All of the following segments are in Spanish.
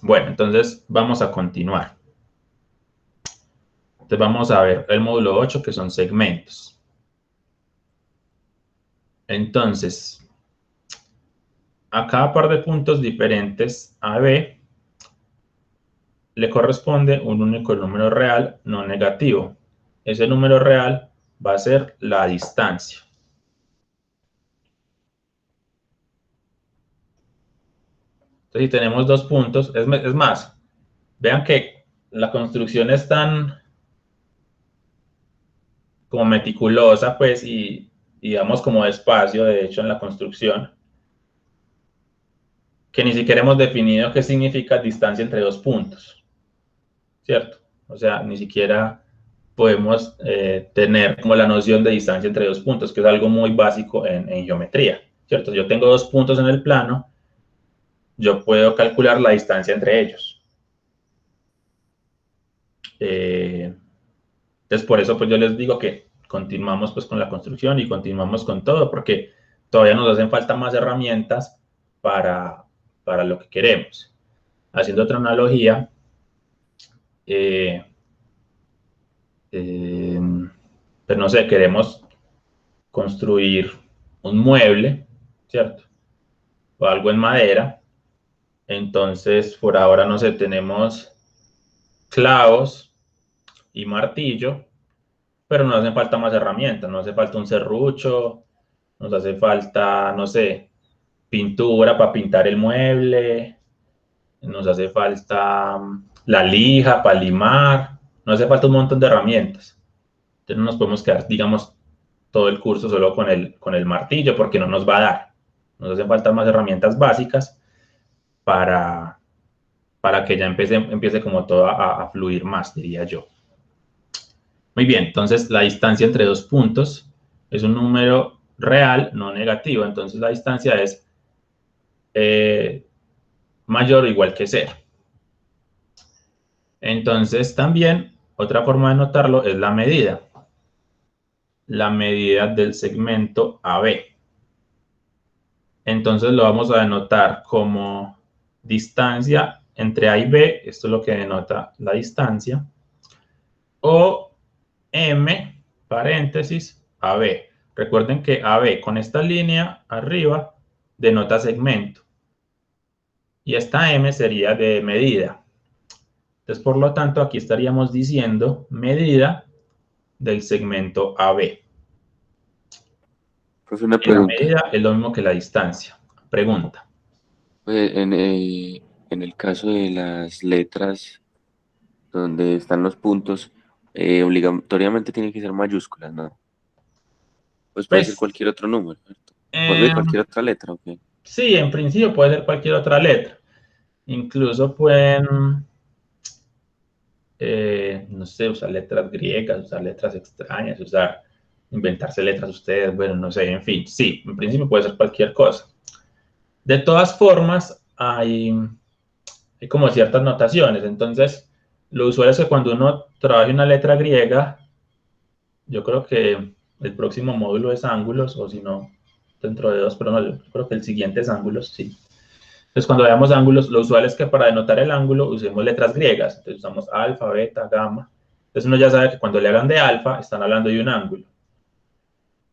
Bueno, entonces vamos a continuar. Entonces vamos a ver el módulo 8, que son segmentos. Entonces, a cada par de puntos diferentes A, B, le corresponde un único número real no negativo. Ese número real va a ser la distancia. Entonces, si tenemos dos puntos, es más, vean que la construcción es tan como meticulosa, pues, y digamos como despacio, de hecho, en la construcción, que ni siquiera hemos definido qué significa distancia entre dos puntos, ¿cierto? O sea, ni siquiera podemos tener como la noción de distancia entre dos puntos, que es algo muy básico en geometría, ¿cierto? Yo tengo dos puntos en el plano, yo puedo calcular la distancia entre ellos. Entonces, por eso pues yo les digo que continuamos pues con la construcción y continuamos con todo, porque todavía nos hacen falta más herramientas para lo que queremos. Haciendo otra analogía, pues no sé, queremos construir un mueble, ¿cierto? O algo en madera. Entonces, por ahora, no sé, tenemos clavos y martillo, pero nos hacen falta más herramientas, nos hace falta un serrucho, nos hace falta, no sé, pintura para pintar el mueble, nos hace falta la lija para limar, nos hace falta un montón de herramientas. Entonces no nos podemos quedar, digamos, todo el curso solo con el martillo porque no nos va a dar. Nos hacen falta más herramientas básicas para, para que ya empiece como todo a fluir más, diría yo. Muy bien, entonces la distancia entre dos puntos es un número real, no negativo. Entonces la distancia es mayor o igual que 0. Entonces también otra forma de notarlo es la medida. La medida del segmento AB. Entonces lo vamos a denotar como distancia entre A y B, esto es lo que denota la distancia, o M, paréntesis, AB. Recuerden que AB con esta línea arriba denota segmento. Y esta M sería de medida. Entonces, por lo tanto, aquí estaríamos diciendo medida del segmento AB. Pues una Y la pregunta. medida es lo mismo que la distancia. Pregunta. En el caso de las letras donde están los puntos, obligatoriamente tienen que ser mayúsculas, ¿no? Pues puede ser Pues, cualquier otro número, ¿cierto? Puede eh, cualquier otra letra, ¿ok? sí, en principio puede ser cualquier otra letra. Incluso pueden, no sé, usar letras griegas, usar letras extrañas, inventarse letras ustedes, bueno, no sé, en fin, sí, en principio puede ser cualquier cosa. De todas formas, hay como ciertas notaciones, entonces, lo usual es que cuando uno trabaje una letra griega, yo creo que el próximo módulo es ángulos, o si no, dentro de dos, pero no, yo creo que el siguiente es ángulos, sí. Entonces, cuando veamos ángulos, lo usual es que para denotar el ángulo usemos letras griegas. Entonces, usamos alfa, beta, gamma. Entonces, uno ya sabe que cuando le hablan de alfa, están hablando de un ángulo.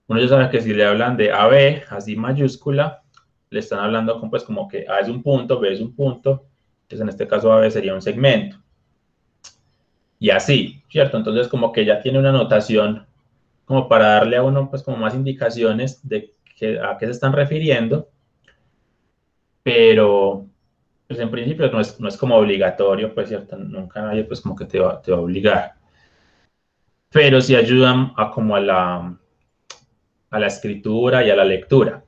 Uno ya sabe que si le hablan de AB, así mayúscula, le están hablando con, pues, como que A es un punto, B es un punto. Entonces, en este caso, AB sería un segmento. Y así, ¿cierto? Entonces, como que ya tiene una notación como para darle a uno, pues, como más indicaciones de a qué se están refiriendo, pero pues en principio no es como obligatorio, pues cierto, nunca nadie pues como que te va a obligar, pero sí ayudan a como a la escritura y a la lectura,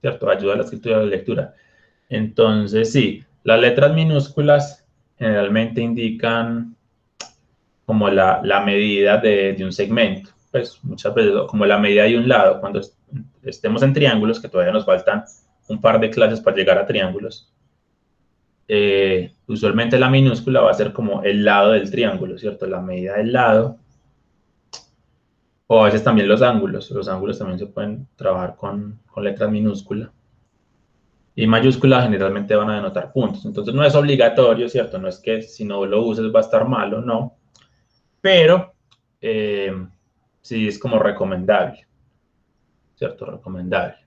¿cierto? Ayuda a la escritura y a la lectura. Entonces sí, las letras minúsculas generalmente indican como la medida de un segmento, pues muchas veces como la medida de un lado, cuando estemos en triángulos, que todavía nos faltan un par de clases para llegar a triángulos, usualmente la minúscula va a ser como el lado del triángulo, ¿cierto? La medida del lado. O a veces también los ángulos. Los ángulos también se pueden trabajar con letras minúsculas. Y mayúsculas generalmente van a denotar puntos. Entonces no es obligatorio, ¿cierto? No es que si no lo uses va a estar malo, no. Pero sí es como recomendable, ¿cierto? Recomendable.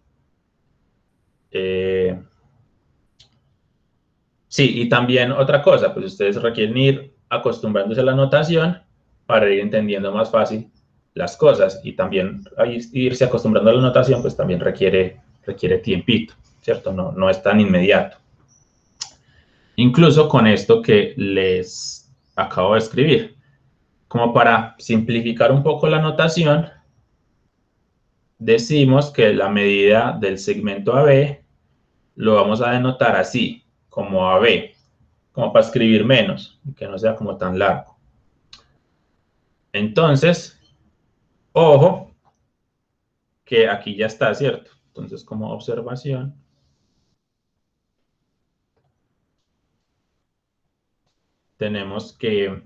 Sí, y también otra cosa, pues ustedes requieren ir acostumbrándose a la notación para ir entendiendo más fácil las cosas, y también irse acostumbrando a la notación pues también requiere tiempito, ¿cierto? No es tan inmediato. Incluso con esto que les acabo de escribir, como para simplificar un poco la notación, decimos que la medida del segmento AB lo vamos a denotar así, como AB, como para escribir menos, que no sea como tan largo. Entonces, ojo, que aquí ya está, ¿cierto? Entonces, como observación, tenemos que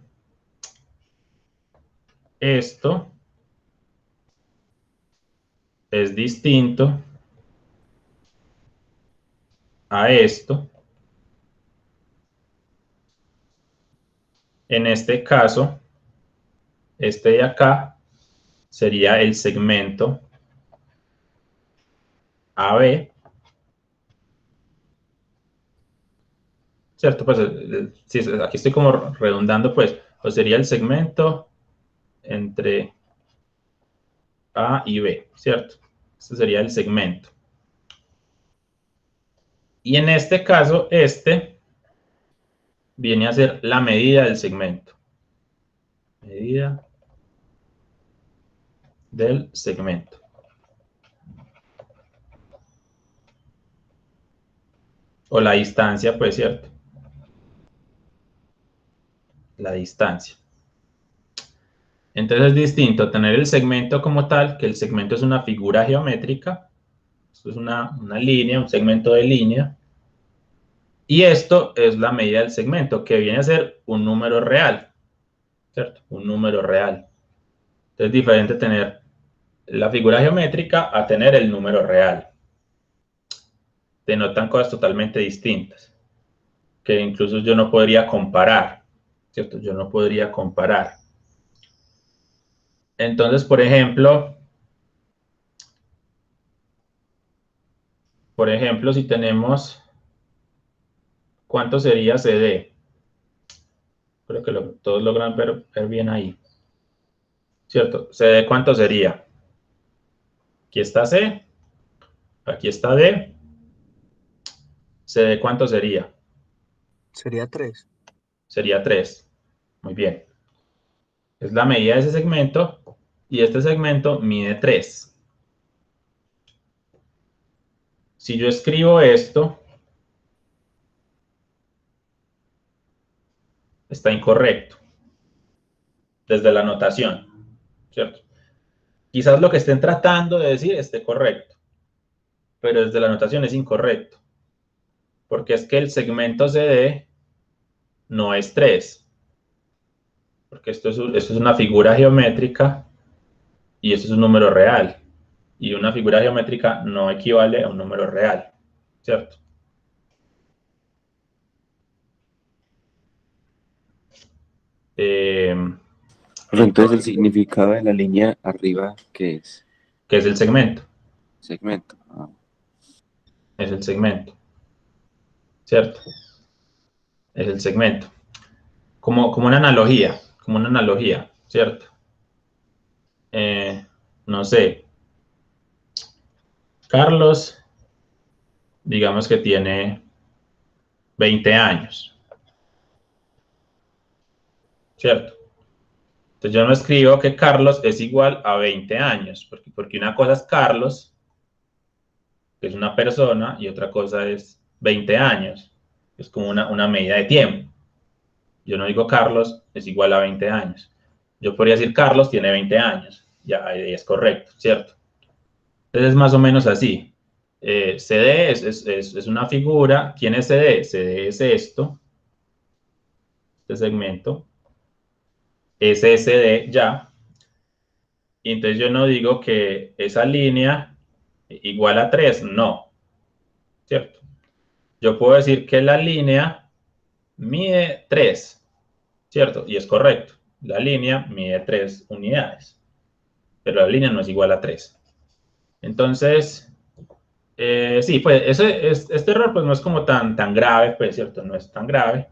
esto es distinto a esto. En este caso, este de acá sería el segmento AB, ¿cierto? Pues si aquí estoy como redundando, pues sería el segmento entre A y B, ¿cierto? Este sería el segmento. Y en este caso, este viene a ser la medida del segmento. Medida del segmento. O la distancia, pues, ¿cierto? La distancia. Entonces es distinto tener el segmento como tal, que el segmento es una figura geométrica. Esto es una línea, un segmento de línea. Y esto es la medida del segmento, que viene a ser un número real, ¿cierto? Un número real. Entonces es diferente tener la figura geométrica a tener el número real. Denotan cosas totalmente distintas, que incluso yo no podría comparar, ¿cierto? Yo no podría comparar. Entonces, por ejemplo, si tenemos, ¿cuánto sería CD? Creo que todos logran ver bien ahí, ¿cierto? CD, ¿cuánto sería? Aquí está C, aquí está D. CD, ¿cuánto sería? Sería 3. Sería 3. Muy bien. Es la medida de ese segmento y este segmento mide 3. Si yo escribo esto, está incorrecto desde la notación, ¿cierto? Quizás lo que estén tratando de decir esté correcto, pero desde la notación es incorrecto, porque es que el segmento CD no es 3, porque esto es una figura geométrica y esto es un número real, y una figura geométrica no equivale a un número real, ¿cierto? Pero entonces el significado de la línea arriba, ¿qué es? ¿Qué es el segmento? Segmento. Es el segmento, ¿cierto? Es el segmento. Como una analogía, ¿cierto? No sé, Carlos, digamos que tiene 20 años, ¿cierto? Entonces yo no escribo que Carlos es igual a 20 años, porque una cosa es Carlos, que es una persona, y otra cosa es 20 años. Es como una medida de tiempo. Yo no digo Carlos es igual a 20 años. Yo podría decir Carlos tiene 20 años. Ya, ahí es correcto, ¿cierto? Entonces es más o menos así. CD es una figura. ¿Quién es CD? CD es esto, este segmento. Es SD ya. Y entonces yo no digo que esa línea igual a 3, no, ¿cierto? yo puedo decir que la línea mide 3, ¿cierto? Y es correcto. La línea mide 3 unidades, pero la línea no es igual a 3. Entonces, sí, pues este error pues no es como tan grave, pues, ¿cierto? No es tan grave,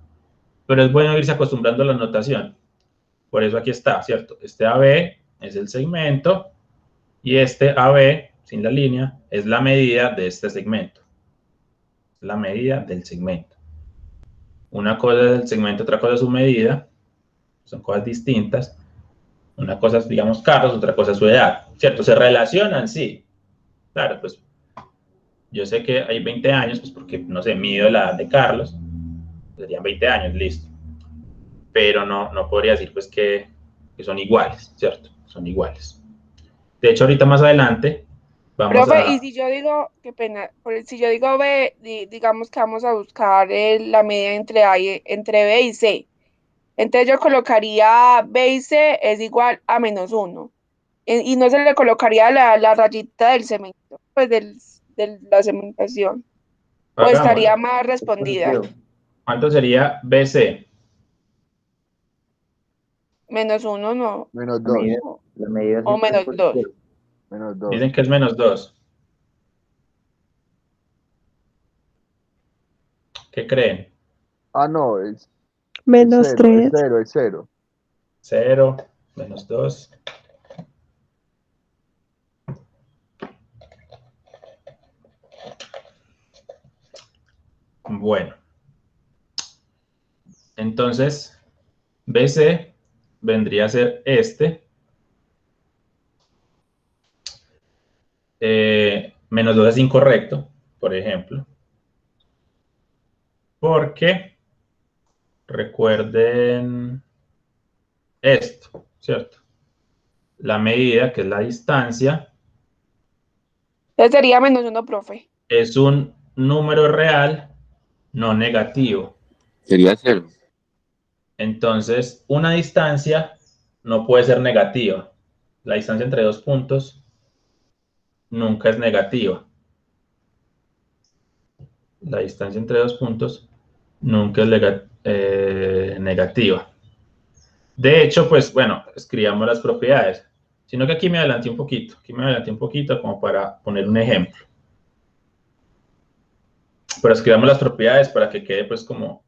pero es bueno irse acostumbrando a la notación. Por eso aquí está, ¿cierto? Este AB es el segmento y este AB, sin la línea, es la medida de este segmento. La medida del segmento. Una cosa es el segmento, otra cosa es su medida. Son cosas distintas. Una cosa es, digamos, Carlos, otra cosa es su edad, ¿cierto? Se relacionan, sí. Claro, pues yo sé que hay 20 años, pues porque, no sé, mido la edad de Carlos. Serían 20 años, listo. Pero no podría decir, pues, que son iguales, ¿cierto? Son iguales. De hecho, ahorita más adelante vamos Profe, a... y si yo digo, qué pena, si yo digo B, digamos que vamos a buscar la medida entre B y C. Entonces yo colocaría B y C es igual a -1. Y no se le colocaría la rayita del cemento, pues de la cementación. O estaría Hagámoslo. más respondida. ¿Cuánto sería BC? -1 no. Menos La 2. medida, la medida O siempre es -2. positiva. Menos 2. Dicen que es -2. ¿Qué creen? Ah, no, es Menos 0, es 3. 0, es 0. 0, -2. Bueno, entonces BC vendría a ser este. -2 es incorrecto, por ejemplo. Porque recuerden esto, ¿cierto? La medida, que es la distancia, Entonces sería -1, profe. es un número real no negativo. Sería 0. Entonces, una distancia no puede ser negativa. La distancia entre dos puntos nunca es negativa. La distancia entre dos puntos nunca es negativa. De hecho, pues bueno, escribamos las propiedades. Sino que aquí me adelanté un poquito. Aquí me adelanté un poquito como para poner un ejemplo. Pero escribamos las propiedades para que quede pues como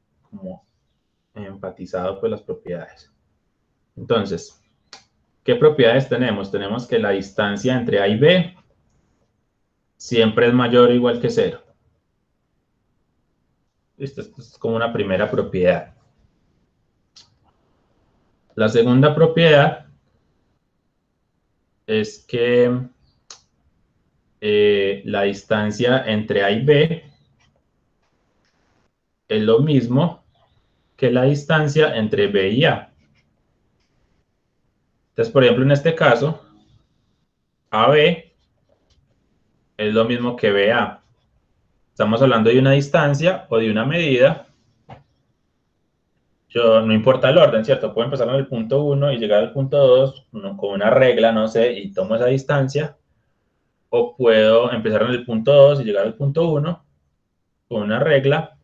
enfatizado pues las propiedades. Entonces, ¿qué propiedades tenemos? Tenemos que la distancia entre A y B siempre es mayor o igual que 0. Esto es como una primera propiedad. La segunda propiedad es que la distancia entre A y B es lo mismo que la distancia entre B y A. Entonces, por ejemplo, en este caso, AB es lo mismo que BA. Estamos hablando de una distancia o de una medida. No importa el orden, ¿cierto? Puedo empezar en el punto 1 y llegar al punto 2 con una regla, no sé, y tomo esa distancia. O puedo empezar en el punto 2 y llegar al punto 1 con una regla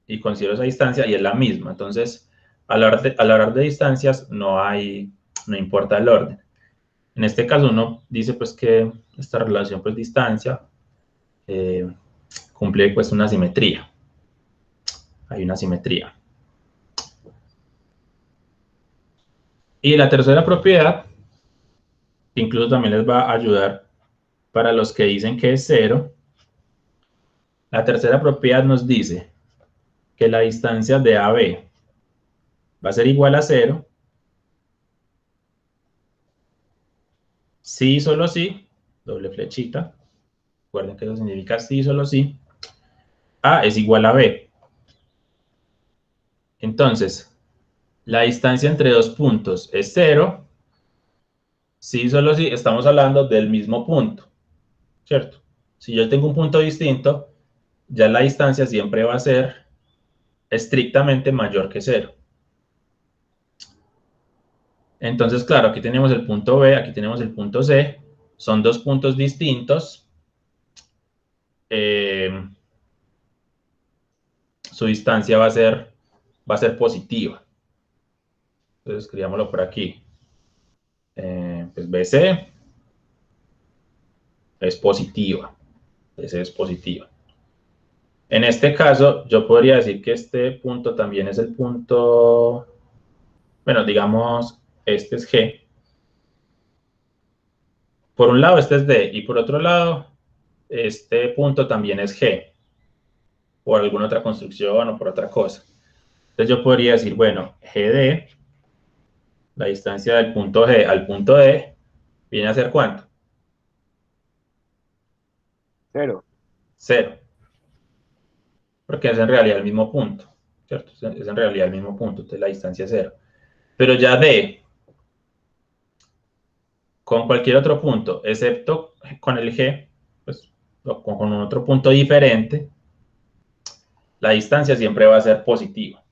y considero esa distancia y es la misma. Entonces, al hablar de distancias, no importa el orden. En este caso, uno dice pues que esta relación pues distancia cumple pues una simetría. Hay una simetría. Y la tercera propiedad, que incluso también les va a ayudar para los que dicen que es 0. La tercera propiedad nos dice que la distancia de AB va a ser igual a 0 si y solo si, doble flechita, recuerden que eso significa si y solo si, A es igual a B. Entonces, la distancia entre dos puntos es 0 si y solo si estamos hablando del mismo punto, ¿cierto? Si yo tengo un punto distinto, ya la distancia siempre va a ser estrictamente mayor que 0. Entonces, claro, aquí tenemos el punto B, aquí tenemos el punto C. Son dos puntos distintos. su distancia va a ser positiva. Entonces, escribámoslo por aquí. Pues BC es positiva. BC es positiva. En este caso, yo podría decir que este punto también es el punto, bueno, digamos, este es G. Por un lado, este es D, y por otro lado, este punto también es G, por alguna otra construcción o por otra cosa. Entonces yo podría decir, bueno, GD, la distancia del punto G al punto D, viene a ser ¿cuánto? 0. 0. Porque es en realidad el mismo punto, ¿cierto? Es en realidad el mismo punto, entonces la distancia es 0. Pero ya D, con cualquier otro punto, excepto con el G, pues, o con otro punto diferente, la distancia siempre va a ser positiva,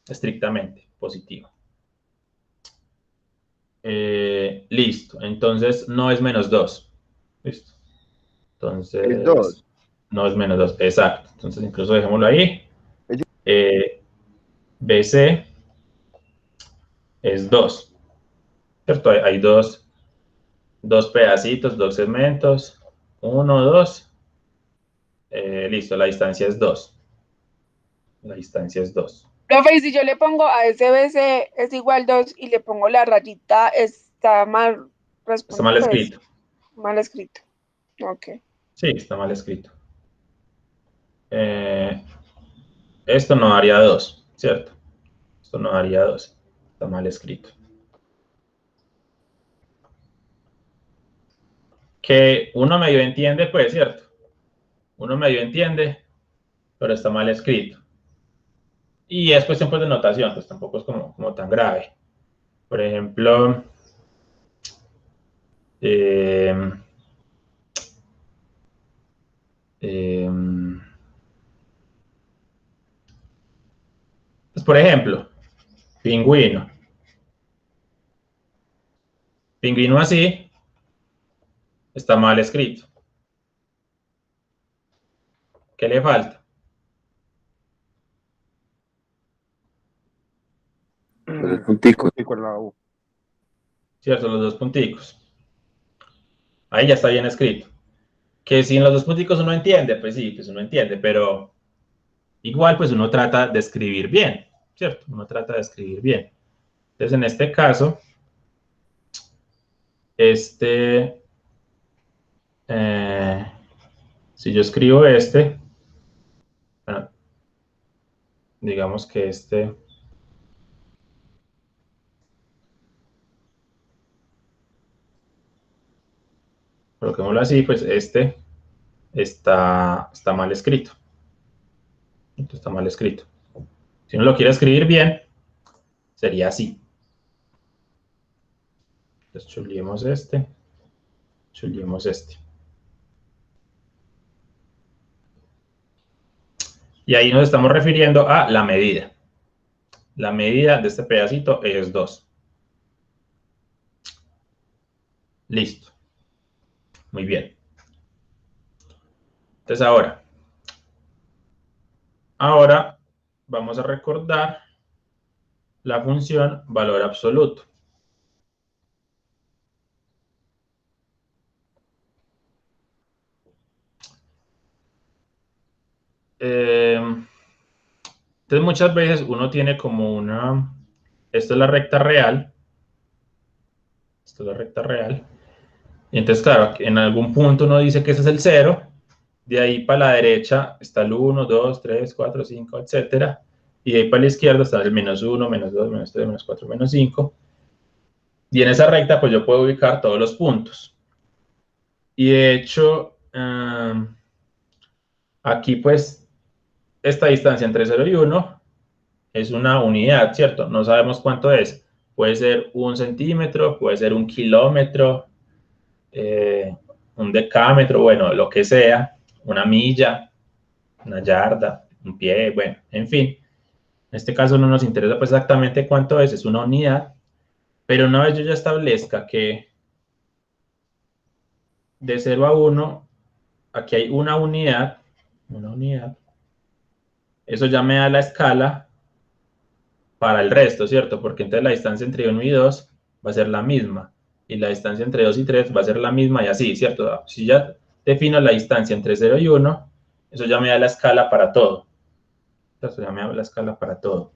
estrictamente positiva. Listo, entonces no es menos 2. Listo. Entonces, Es 2. no es menos 2, exacto. Entonces, incluso dejémoslo ahí. BC es 2. ¿Cierto? Hay dos pedacitos, dos segmentos. 1, 2. Listo, la distancia es 2. La distancia es 2. Profe, y si yo le pongo a SBC es igual 2 y le pongo la rayita, está mal Está mal pues, escrito. mal escrito. Ok. Sí, está mal escrito. Esto no daría 2, ¿cierto? Esto no daría 2. Está mal escrito. Que uno medio entiende, pues, ¿cierto? Uno medio entiende, pero está mal escrito. Y es cuestión pues, de notación, pues tampoco es como tan grave. Por ejemplo, pues, por ejemplo, pingüino. Pingüino así está mal escrito. ¿Qué le falta? Los dos punticos. Cierto, los dos punticos. Ahí ya está bien escrito. Que si en los dos punticos uno entiende, pues sí, pues uno entiende, pero igual pues uno trata de escribir bien, ¿cierto? Uno trata de escribir bien. Entonces en este caso, si yo escribo bueno, digamos que coloquémoslo así, pues está mal escrito. Está mal escrito. Si uno lo quiere escribir bien, sería así. Entonces chuleemos chuleemos este. Y ahí nos estamos refiriendo a la medida. La medida de este pedacito es 2. Listo. Muy bien. Entonces ahora vamos a recordar la función valor absoluto. Entonces muchas veces uno tiene como esto es la recta real. Esto es la recta real. Y entonces, claro, en algún punto uno dice que ese es el 0. De ahí para la derecha está el 1, 2, 3, 4, 5, etc. Y de ahí para la izquierda está el menos 1, menos 2, menos 3, menos 4, menos 5. Y en esa recta, pues yo puedo ubicar todos los puntos. Y de hecho, aquí pues, esta distancia entre 0 y 1 es una unidad, ¿cierto? No sabemos cuánto es. Puede ser 1 centímetro, puede ser 1 kilómetro, un decámetro, bueno, lo que sea, una milla, una yarda, un pie, bueno, en fin. En este caso no nos interesa pues exactamente cuánto es una unidad, pero una vez yo ya establezca que de 0 a 1, aquí hay una unidad, eso ya me da la escala para el resto, ¿cierto? Porque entonces la distancia entre 1 y 2 va a ser la misma, y la distancia entre 2 y 3 va a ser la misma, y así, ¿cierto? Si ya defino la distancia entre 0 y 1, eso ya me da la escala para todo. Eso ya me da la escala para todo.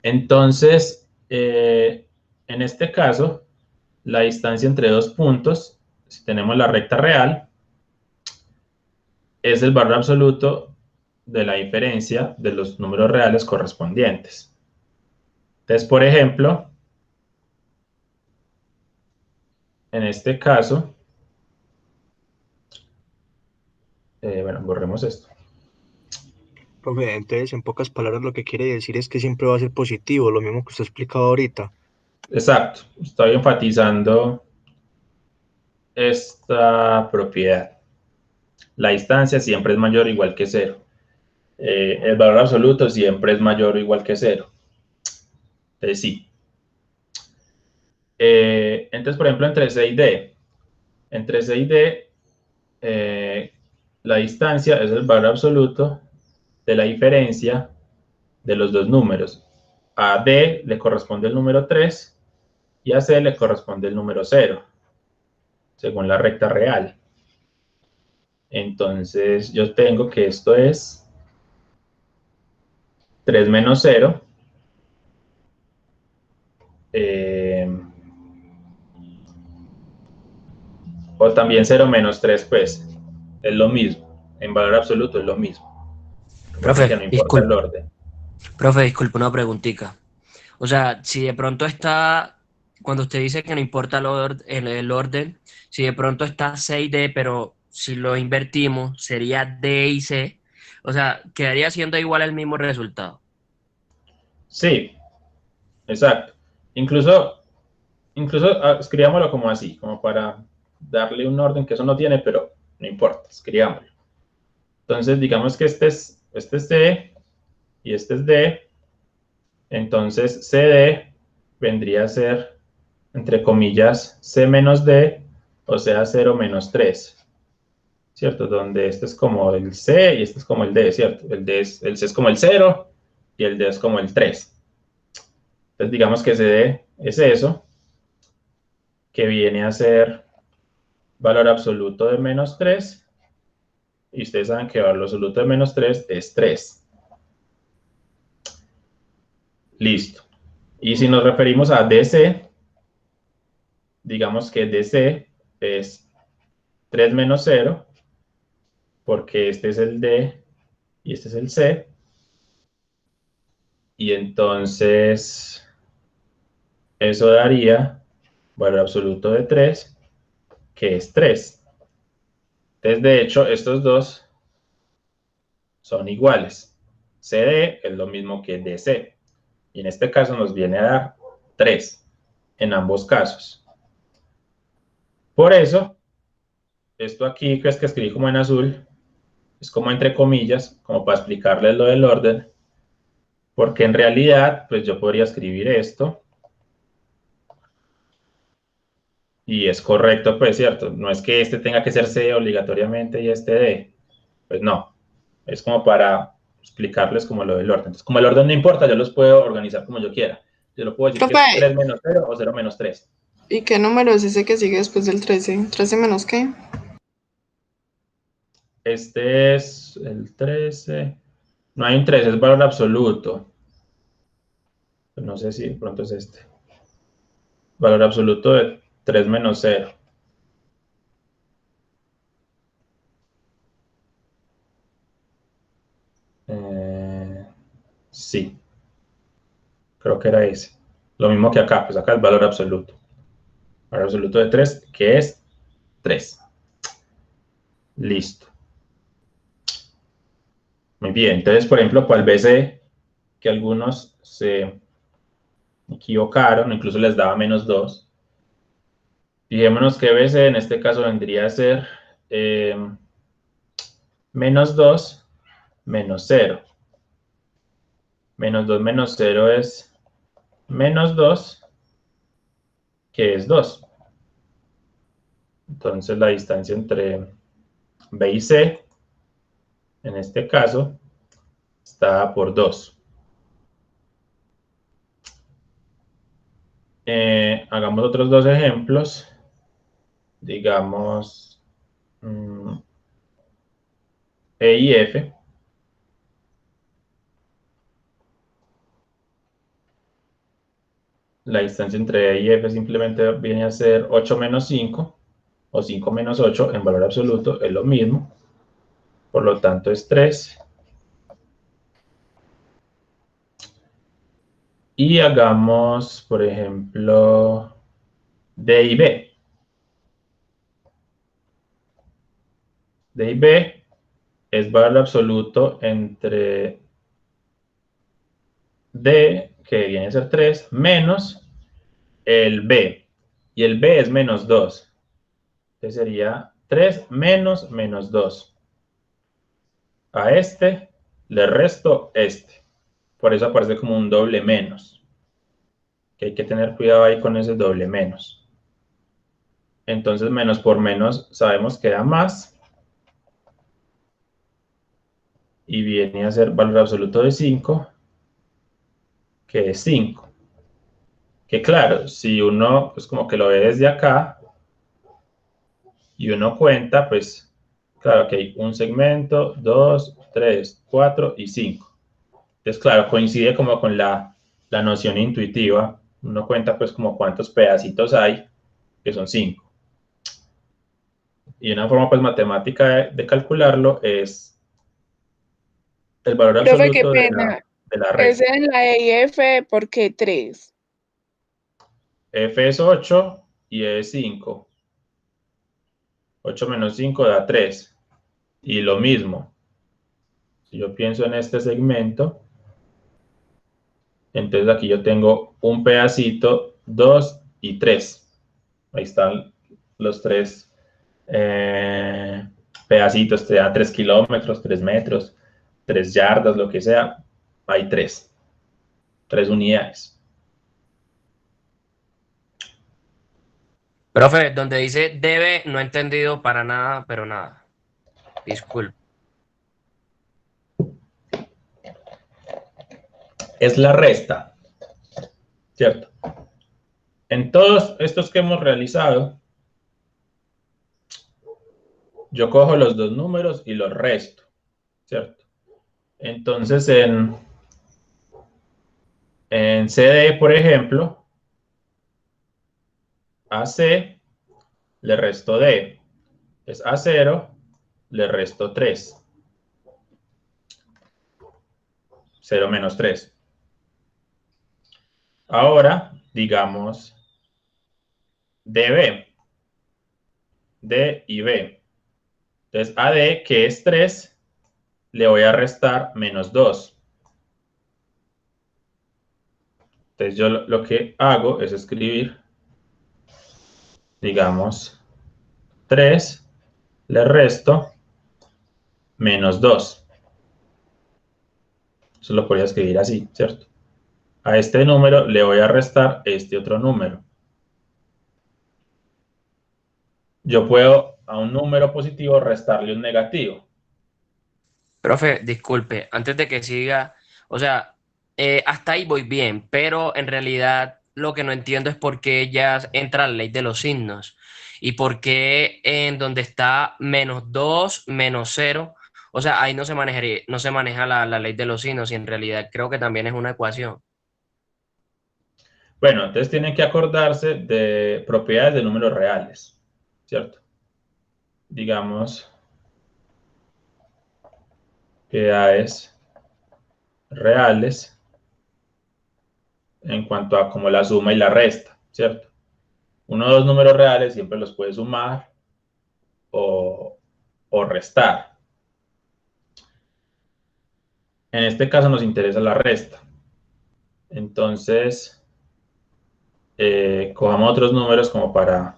Entonces, en este caso, la distancia entre dos puntos, si tenemos la recta real, es el valor absoluto de la diferencia de los números reales correspondientes. Entonces, por ejemplo, en este caso, bueno, borremos esto. Profe, entonces, en pocas palabras, lo que quiere decir es que siempre va a ser positivo, lo mismo que usted ha explicado ahorita. Exacto, estoy enfatizando esta propiedad. La distancia siempre es mayor o igual que 0. El valor absoluto siempre es mayor o igual que 0. Entonces, sí. Entonces, por ejemplo, entre C y D. Entre C y D, la distancia es el valor absoluto de la diferencia de los dos números. A D le corresponde el número 3 y a C le corresponde el número 0, según la recta real. Entonces, yo tengo que esto es 3 menos 0. O también 0 menos 3, pues, es lo mismo. En valor absoluto es lo mismo. Porque Profe, no importa el orden. Profe, disculpe una preguntita. O sea, si de pronto está, cuando usted dice que no importa el orden, si de pronto está C y D, pero si lo invertimos, sería D y C, o sea, quedaría siendo igual el mismo resultado. Sí, exacto. Incluso escribámoslo como así, como para darle un orden que eso no tiene, pero no importa, escribámoslo. Entonces, digamos que este es C y este es D. Entonces, CD vendría a ser, entre comillas, C menos D, o sea, 0 menos 3. ¿Cierto? Donde este es como el C y este es como el D, ¿cierto? El C es como el 0 y el D es como el 3. Entonces, digamos que CD es eso, que viene a ser valor absoluto de menos 3, y ustedes saben que valor absoluto de menos 3 es 3. Listo. Y si nos referimos a DC, digamos que DC es 3 menos 0, porque este es el D y este es el C. Y entonces eso daría valor absoluto de 3, que es 3. Entonces, de hecho, estos dos son iguales. CD es lo mismo que DC. Y en este caso nos viene a dar 3 en ambos casos. Por eso, esto aquí que es que escribí como en azul, es como entre comillas, como para explicarles lo del orden, porque en realidad, pues yo podría escribir esto, y es correcto, pues cierto, no es que este tenga que ser C obligatoriamente y este D, pues no, es como para explicarles como lo del orden. Entonces, como el orden no importa, yo los puedo organizar como yo quiera. Yo lo puedo decir que es 3 Profe, menos 0 o 0 menos 3. ¿y qué número es ese que sigue después del 13? ¿13 menos qué? Este es el 13. No hay un 13, es valor absoluto. No sé si de pronto es este. Valor absoluto de 3 menos 0. Sí, creo que era ese. Lo mismo que acá, pues acá es valor absoluto. Valor absoluto de 3, que es 3. Listo. Muy bien, entonces, por ejemplo, ¿cuál BC? Que algunos se equivocaron, incluso les daba menos 2. Fijémonos que BC en este caso vendría a ser menos 2 menos 0. Menos 2 menos 0 es menos 2, que es 2. Entonces la distancia entre B y C, en este caso, está por 2. Hagamos otros dos ejemplos. Digamos E y F. La distancia entre E y F simplemente viene a ser 8 menos 5, o 5 menos 8 en valor absoluto, es lo mismo. Por lo tanto, es 3. Y hagamos, por ejemplo, D y B. D y B es valor absoluto entre D, que viene a ser 3, menos el B. Y el B es menos 2. Entonces sería 3 menos menos 2. A este le resto este. Por eso aparece como un doble menos. Que hay que tener cuidado ahí con ese doble menos. Entonces menos por menos sabemos que da más. Y viene a ser valor absoluto de 5, que es 5. Que claro, si uno pues como que lo ve desde acá y uno cuenta, pues claro que hay un segmento, 2, 3, 4 y 5. Entonces claro, coincide como con la noción intuitiva. Uno cuenta pues como cuántos pedacitos hay, que son 5. Y una forma pues matemática de calcularlo es el valor Profe, qué absoluto de pena. la Es resta. en la E y F, ¿por qué 3? F es 8 y E es 5. 8 menos 5 da 3. Y lo mismo, si yo pienso en este segmento, entonces aquí yo tengo un pedacito, 2 y 3. Ahí están los 3 pedacitos, te da 3 kilómetros, 3 metros, 3 yardas, lo que sea. Hay 3 unidades. Profe, donde dice debe, no he entendido para nada, pero nada. Disculpe. Es la resta, ¿cierto? En todos estos que hemos realizado, yo cojo los dos números y los resto, ¿cierto? Entonces, en CD, por ejemplo, a C le resto D. Es a 0, le resto 3. 0 menos 3. Ahora, digamos, DB. D y B. Entonces, a D, que es 3, le voy a restar menos 2. Entonces, yo lo que hago es escribir, digamos, 3, le resto menos 2. Eso lo podría escribir así, ¿cierto? A este número le voy a restar este otro número. Yo puedo a un número positivo restarle un negativo. Profe, disculpe, antes de que siga, o sea, hasta ahí voy bien, pero en realidad lo que no entiendo es por qué ya entra la ley de los signos y por qué en donde está menos 2 menos 0, o sea, ahí no se maneja la ley de los signos y en realidad creo que también es una ecuación. Bueno, entonces tienen que acordarse de propiedades de números reales, ¿cierto? Digamos, propiedades reales en cuanto a como la suma y la resta, ¿cierto? Uno o dos números reales siempre los puede sumar o restar. En este caso nos interesa la resta. Entonces, cojamos otros números como para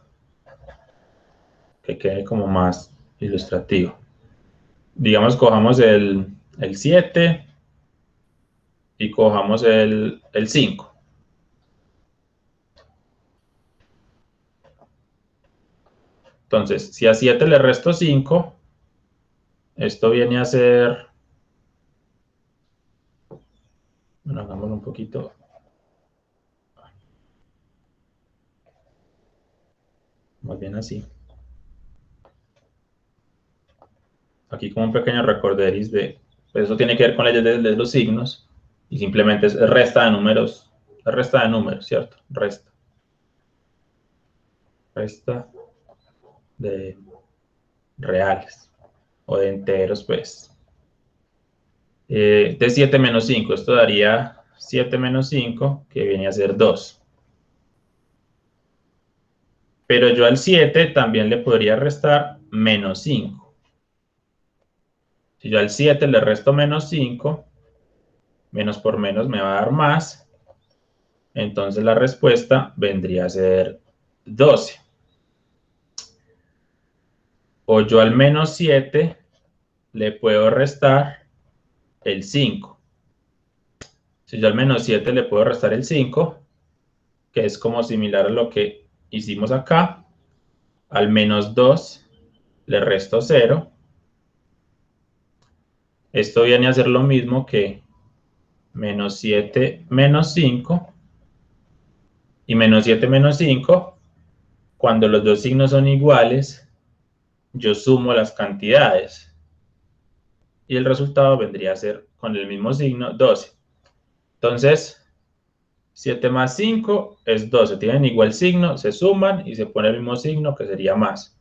que quede como más ilustrativo. Digamos, cojamos el 7 y cojamos el 5. Entonces, si a 7 le resto 5, esto viene a ser Bueno, hagámoslo un poquito. Más bien así. Aquí como un pequeño recorderis de... Pues eso tiene que ver con leyes de los signos. Y simplemente es resta de números. Resta de números, ¿cierto? Resta. Resta de reales. O de enteros, pues. De 7 menos 5. Esto daría 7 menos 5, que viene a ser 2. Pero yo al 7 también le podría restar menos 5. Si yo al 7 le resto menos 5, menos por menos me va a dar más. Entonces la respuesta vendría a ser 12. O yo al menos 7 le puedo restar el 5. Si yo al menos 7 le puedo restar el 5, que es como similar a lo que hicimos acá, al menos 2 le resto 0. Esto viene a ser lo mismo que menos 7 menos 5. Y menos 7 menos 5, cuando los dos signos son iguales, yo sumo las cantidades. Y el resultado vendría a ser, con el mismo signo, 12. Entonces, 7 más 5 es 12. Tienen igual signo, se suman y se pone el mismo signo, que sería más.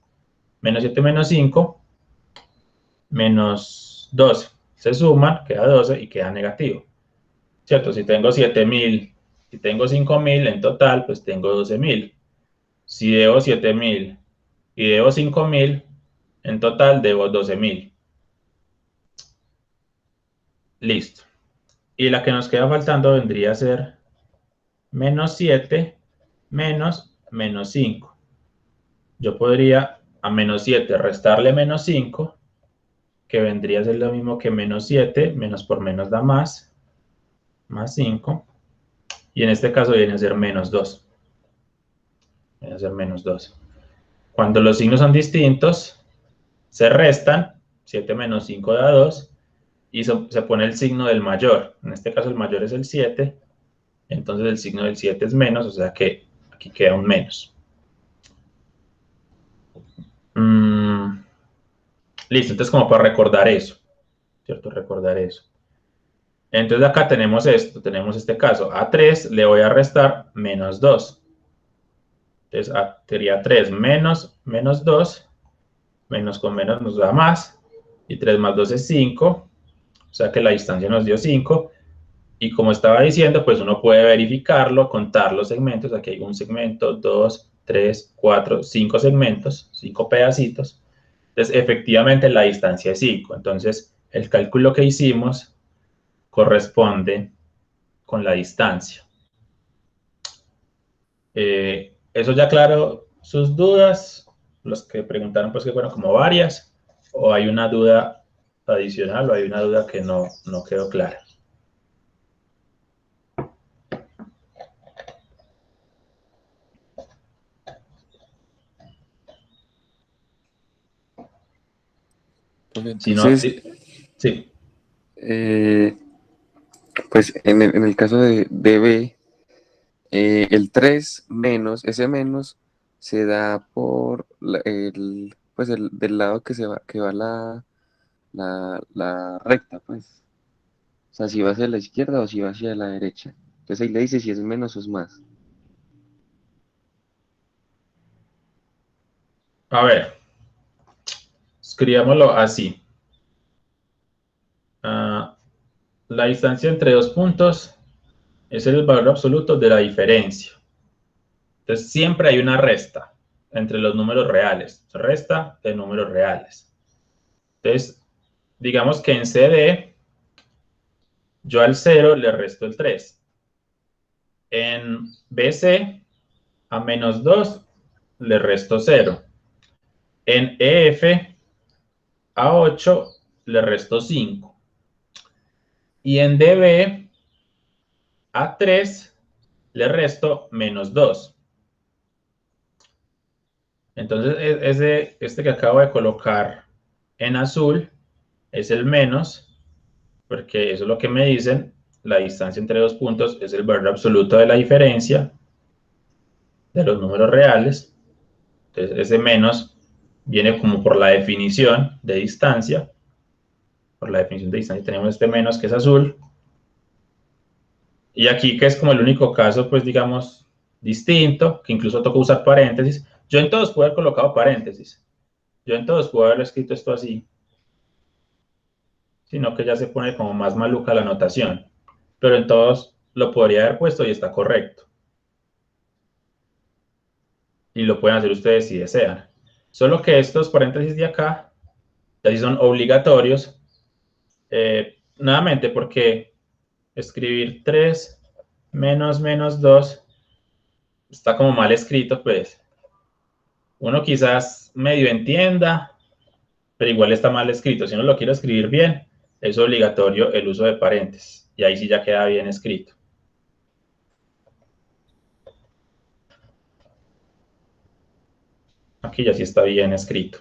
Menos 7 menos 5, menos 12. Se suman, queda 12 y queda negativo. ¿Cierto? Si tengo 7.000, si tengo 5.000 en total, pues tengo 12.000. Si debo 7.000 y debo 5.000, en total debo 12.000. Listo. Y la que nos queda faltando vendría a ser menos 7 menos 5. Yo podría a menos 7 restarle menos 5, que vendría a ser lo mismo que menos 7, menos por menos da más 5. Y en este caso viene a ser menos 2. Viene a ser menos 2. Cuando los signos son distintos, se restan. 7 menos 5 da 2. Y se pone el signo del mayor. En este caso el mayor es el 7. Entonces el signo del 7 es menos, o sea que aquí queda un menos. Listo, entonces como para recordar eso, ¿cierto? Recordar eso. Entonces acá tenemos esto, tenemos este caso. A 3 le voy a restar menos 2. Entonces sería 3 menos 2. Menos con menos nos da más. Y 3 más 2 es 5. O sea que la distancia nos dio 5. Y como estaba diciendo, pues uno puede verificarlo, contar los segmentos. Aquí hay un segmento, 2, 3, 4, 5 segmentos, 5 pedacitos. Entonces, efectivamente, la distancia es 5. Entonces, el cálculo que hicimos corresponde con la distancia. Eso ya aclaró sus dudas. Los que preguntaron, pues que fueron como varias. ¿O hay una duda adicional o hay una duda que no quedó clara? Si no, Entonces, sí. Pues en el caso de B, el 3 menos, ese menos se da por pues del lado que va la recta, pues. O sea, si va hacia la izquierda o si va hacia la derecha. Entonces ahí le dice si es menos o es más. A ver, escribámoslo así. La distancia entre dos puntos es el valor absoluto de la diferencia. Entonces, siempre hay una resta entre los números reales. Resta de números reales. Entonces, digamos que en CD, yo al 0 le resto el 3. En BC, a menos 2 le resto 0. En EF, a 8 le resto 5. Y en DB, a 3 le resto menos 2. Entonces, este que acabo de colocar en azul es el menos, porque eso es lo que me dicen, la distancia entre dos puntos es el valor absoluto de la diferencia de los números reales. Entonces, ese menos viene como por la definición de distancia. Por la definición de distancia tenemos este menos que es azul. Y aquí, que es como el único caso, pues digamos, distinto, que incluso toca usar paréntesis. Yo en todos puedo haber colocado paréntesis. Yo en todos puedo haber escrito esto así. Sino que ya se pone como más maluca la notación. Pero en todos lo podría haber puesto y está correcto. Y lo pueden hacer ustedes si desean. Solo que estos paréntesis de acá, ya sí son obligatorios. Nuevamente, porque escribir 3 menos menos 2 está como mal escrito, pues. Uno quizás medio entienda, pero igual está mal escrito. Si uno lo quiere escribir bien, es obligatorio el uso de paréntesis. Y ahí sí ya queda bien escrito. Aquí ya sí está bien escrito.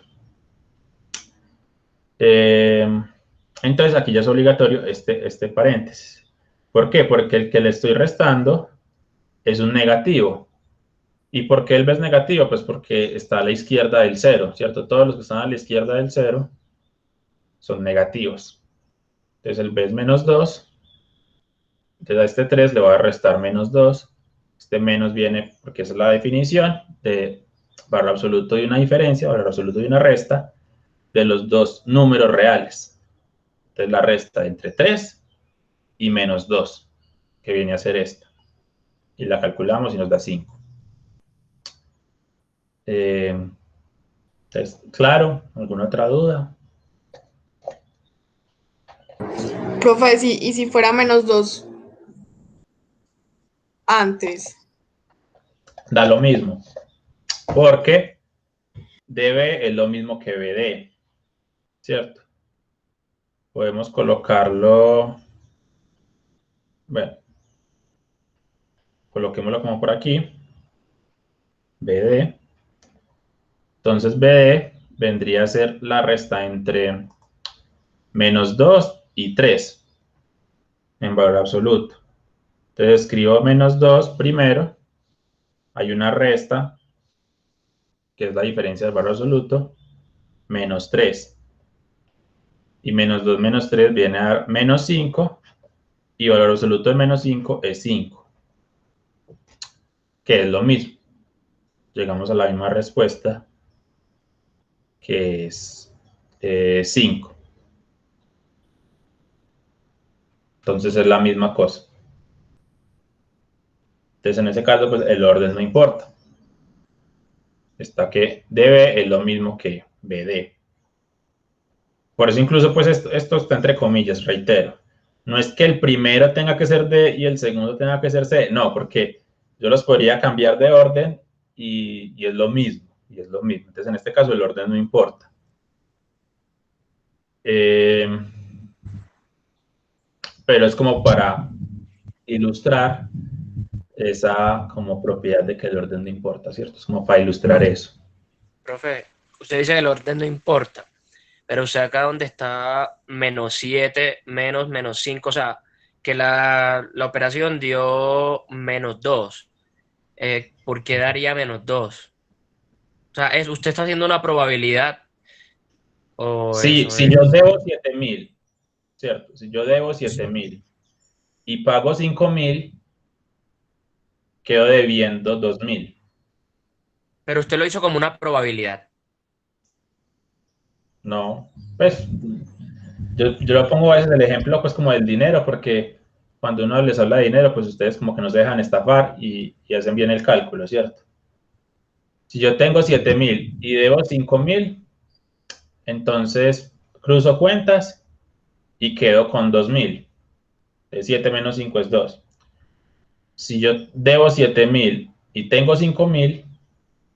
Entonces aquí ya es obligatorio este paréntesis. ¿Por qué? Porque el que le estoy restando es un negativo. ¿Y por qué el B es negativo? Pues porque está a la izquierda del 0, ¿cierto? Todos los que están a la izquierda del 0 son negativos. Entonces el B es menos 2. Entonces a este 3 le voy a restar menos 2. Este menos viene porque esa es la definición de valor absoluto de una diferencia, valor absoluto de una resta, de los dos números reales. Entonces la resta entre 3 y menos 2, que viene a ser esta. Y la calculamos y nos da 5. Entonces, claro, ¿alguna otra duda? Profe, y si fuera menos 2 antes. Da lo mismo, porque DB es lo mismo que BD, ¿cierto? Podemos colocarlo, bueno, coloquémoslo como por aquí, BD. Entonces BD vendría a ser la resta entre menos 2 y 3 en valor absoluto. Entonces escribo menos 2 primero, hay una resta, que es la diferencia del valor absoluto, menos 3. Y menos 2 menos 3 viene a dar menos 5, y valor absoluto de menos 5 es 5, que es lo mismo. Llegamos a la misma respuesta, que es 5. Entonces es la misma cosa. Entonces en ese caso, pues el orden no importa. Está que DB es lo mismo que BD. Por eso incluso, pues esto está entre comillas, reitero. No es que el primero tenga que ser D y el segundo tenga que ser C. No, porque yo los podría cambiar de orden y es lo mismo. Y es lo mismo. Entonces en este caso el orden no importa. Pero es como para ilustrar esa como propiedad de que el orden no importa, ¿cierto? Es como para ilustrar eso. Profe, usted dice que el orden no importa, pero usted acá donde está menos 7, menos 5, o sea, que la operación dio menos 2. ¿Por qué daría menos 2? O sea, ¿usted está haciendo una probabilidad o Sí, eso si es? yo debo 7.000, ¿cierto? Si yo debo 7.000 y pago 5.000, quedo debiendo 2.000. Pero usted lo hizo como una probabilidad. No, pues yo lo pongo a veces el ejemplo pues como del dinero, porque cuando uno les habla de dinero, pues ustedes como que no se dejan estafar y hacen bien el cálculo, ¿cierto? Si yo tengo 7.000 y debo 5.000, entonces cruzo cuentas y quedo con 2.000. 7 menos 5 es 2. Si yo debo 7.000 y tengo 5.000,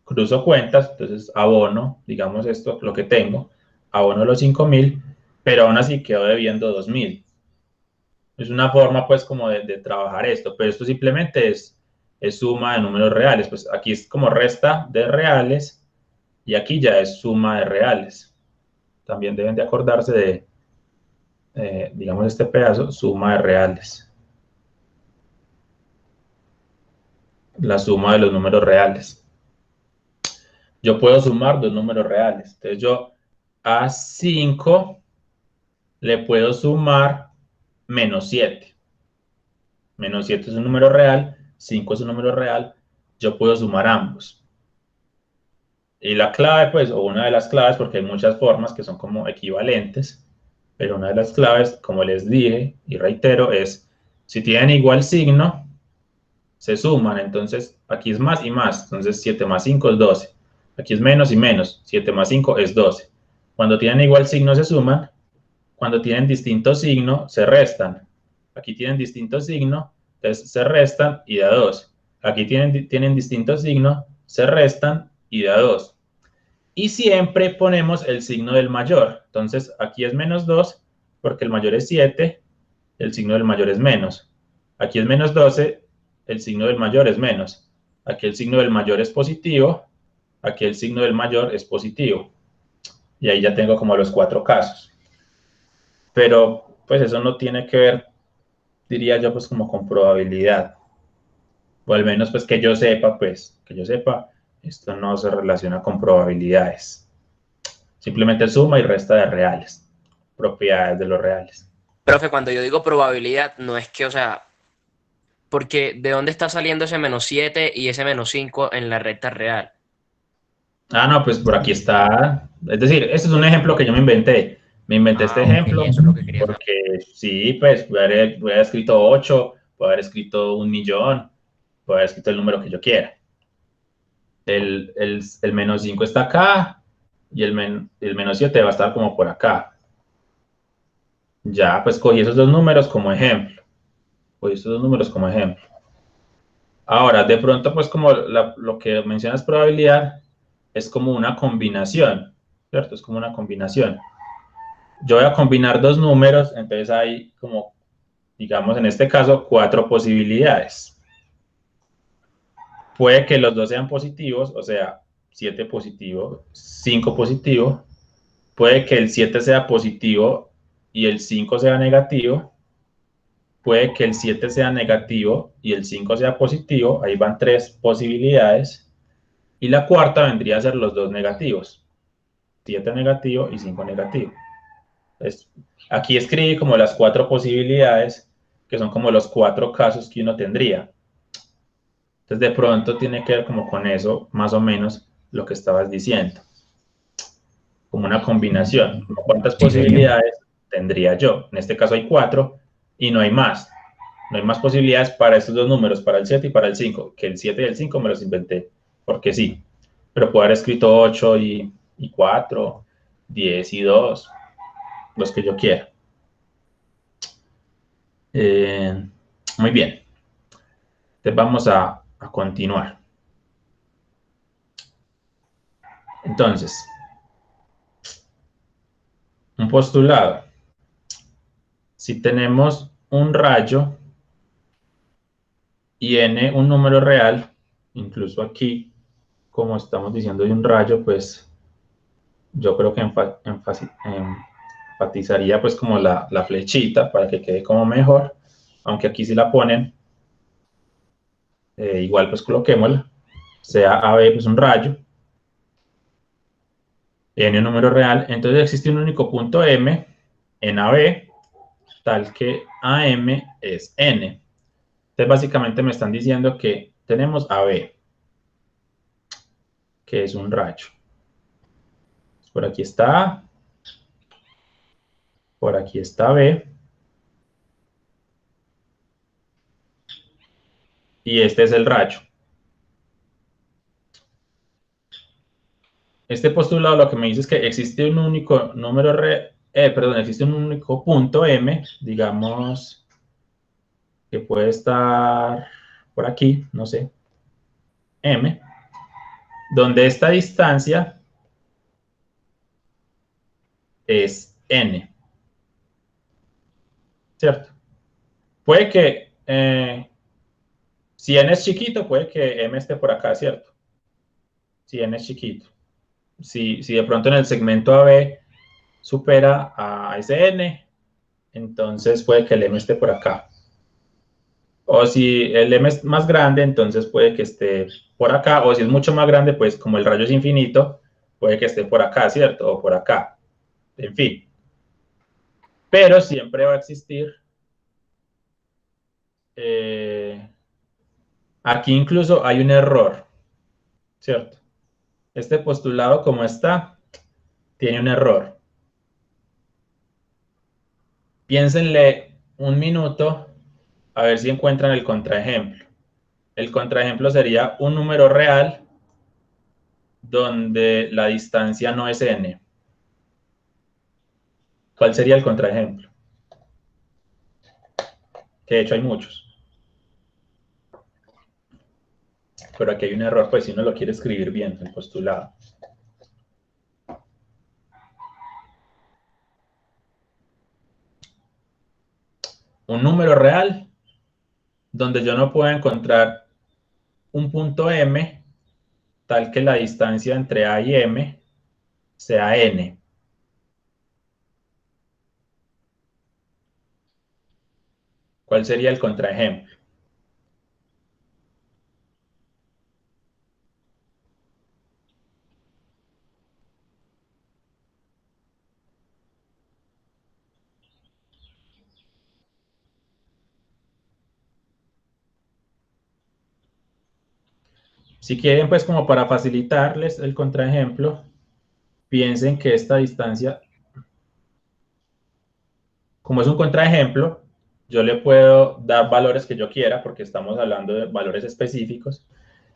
cruzo cuentas, entonces abono, digamos esto, lo que tengo, abono los 5.000, pero aún así quedo debiendo 2.000. Es una forma pues como de trabajar esto, pero esto simplemente es suma de números reales, pues aquí es como resta de reales y aquí ya es suma de reales. También deben de acordarse de, digamos este pedazo, suma de reales. la suma de los números reales. Yo puedo sumar dos números reales. Entonces yo a 5 le puedo sumar menos 7. Menos 7 es un número real, 5 es un número real. Yo puedo sumar ambos. Y la clave, pues, o una de las claves, porque hay muchas formas que son como equivalentes, pero una de las claves, como les dije y reitero, es si tienen igual signo, se suman. Entonces, aquí es más y más. Entonces, 7 más 5 es 12. Aquí es menos y menos. 7 más 5 es 12. Cuando tienen igual signo, se suman. Cuando tienen distinto signo, se restan. Aquí tienen distinto signo, entonces se restan y da 2. Aquí tienen distinto signo, se restan y da 2. Y siempre ponemos el signo del mayor. Entonces, aquí es menos 2, porque el mayor es 7, el signo del mayor es menos. Aquí es menos 12, el signo del mayor es menos. Aquí el signo del mayor es positivo, aquí el signo del mayor es positivo. Y ahí ya tengo como los 4 casos. Pero, pues eso no tiene que ver, diría yo, pues como con probabilidad. O al menos, pues que yo sepa, esto no se relaciona con probabilidades. Simplemente suma y resta de reales, propiedades de los reales. Profe, cuando yo digo probabilidad, no es que, o sea, porque ¿de dónde está saliendo ese menos 7 y ese menos 5 en la recta real? Ah, no, pues por aquí está. Es decir, este es un ejemplo que yo me inventé. Me inventé este Ok, ejemplo eso es lo que quería saber. porque sí, pues voy a haber escrito 8, puedo haber escrito 1.000.000, puedo haber escrito el número que yo quiera. El menos 5 está acá y el menos 7 va a estar como por acá. Ya, pues cogí esos dos números como ejemplo. Ahora, de pronto, pues como lo que mencionas probabilidad, es como una combinación, ¿cierto? Es como una combinación. Yo voy a combinar dos números, entonces hay como, digamos, en este caso, 4 posibilidades. Puede que los dos sean positivos, o sea, 7 positivo, 5 positivo. Puede que el 7 sea positivo y el 5 sea negativo. Puede que el 7 sea negativo y el 5 sea positivo. Ahí van 3 posibilidades. Y la cuarta vendría a ser los dos negativos. 7 negativo y 5 negativo. Entonces, aquí escribí como las 4 posibilidades, que son como los 4 casos que uno tendría. Entonces, de pronto tiene que ver como con eso, más o menos, lo que estabas diciendo. Como una combinación. ¿Cuántas Sí, señor. posibilidades tendría yo? En este caso hay 4 y no hay más. No hay más posibilidades para estos dos números, para el 7 y para el 5, que el 7 y el 5 me los inventé, porque sí. Pero puedo haber escrito 8 y 4, 10 y 2, los que yo quiera. Muy bien. Entonces vamos a continuar. Entonces, un postulado. Si tenemos un rayo y n un número real, incluso aquí, como estamos diciendo de un rayo, pues yo creo que enfatizaría pues como la flechita para que quede como mejor, aunque aquí sí la ponen, igual pues coloquémosla, sea AB pues un rayo, n un número real, entonces existe un único punto M en AB, tal que AM es N. Entonces básicamente me están diciendo que tenemos AB, que es un rayo. Por aquí está A, por aquí está B, y este es el rayo. Este postulado lo que me dice es que existe un único existe un único punto M, digamos, que puede estar por aquí, no sé, M, donde esta distancia es N, ¿cierto? Puede que, si N es chiquito, puede que M esté por acá, ¿cierto? Si N es chiquito. Si de pronto en el segmento AB supera a ese N, entonces puede que el M esté por acá. O si el m es más grande, entonces puede que esté por acá, o si es mucho más grande, pues como el rayo es infinito, puede que esté por acá, ¿cierto? O por acá, en fin. Pero siempre va a existir, aquí incluso hay un error, ¿cierto? Este postulado como está, tiene un error. Piénsenle un minuto a ver si encuentran el contraejemplo. El contraejemplo sería un número real donde la distancia no es n. ¿Cuál sería el contraejemplo? Que de hecho hay muchos. Pero aquí hay un error, pues si uno lo quiere escribir bien, el postulado. Un número real donde yo no puedo encontrar un punto m tal que la distancia entre a y m sea n. ¿Cuál sería el contraejemplo? Si quieren, pues como para facilitarles el contraejemplo, piensen que esta distancia, como es un contraejemplo, yo le puedo dar valores que yo quiera porque estamos hablando de valores específicos.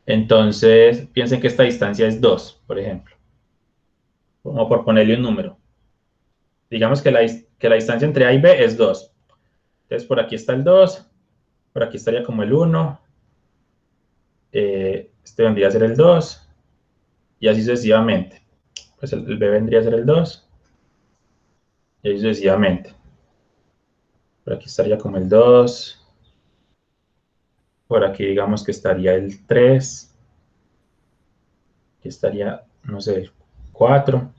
Entonces, piensen que esta distancia es 2, por ejemplo, como por ponerle un número. Digamos que la distancia entre A y B es 2. Entonces, por aquí está el 2, por aquí estaría como el 1, este vendría a ser el 2, y así sucesivamente. Pues el B vendría a ser el 2, y así sucesivamente. Por aquí estaría como el 2, por aquí digamos que estaría el 3, aquí estaría, no sé, el 4.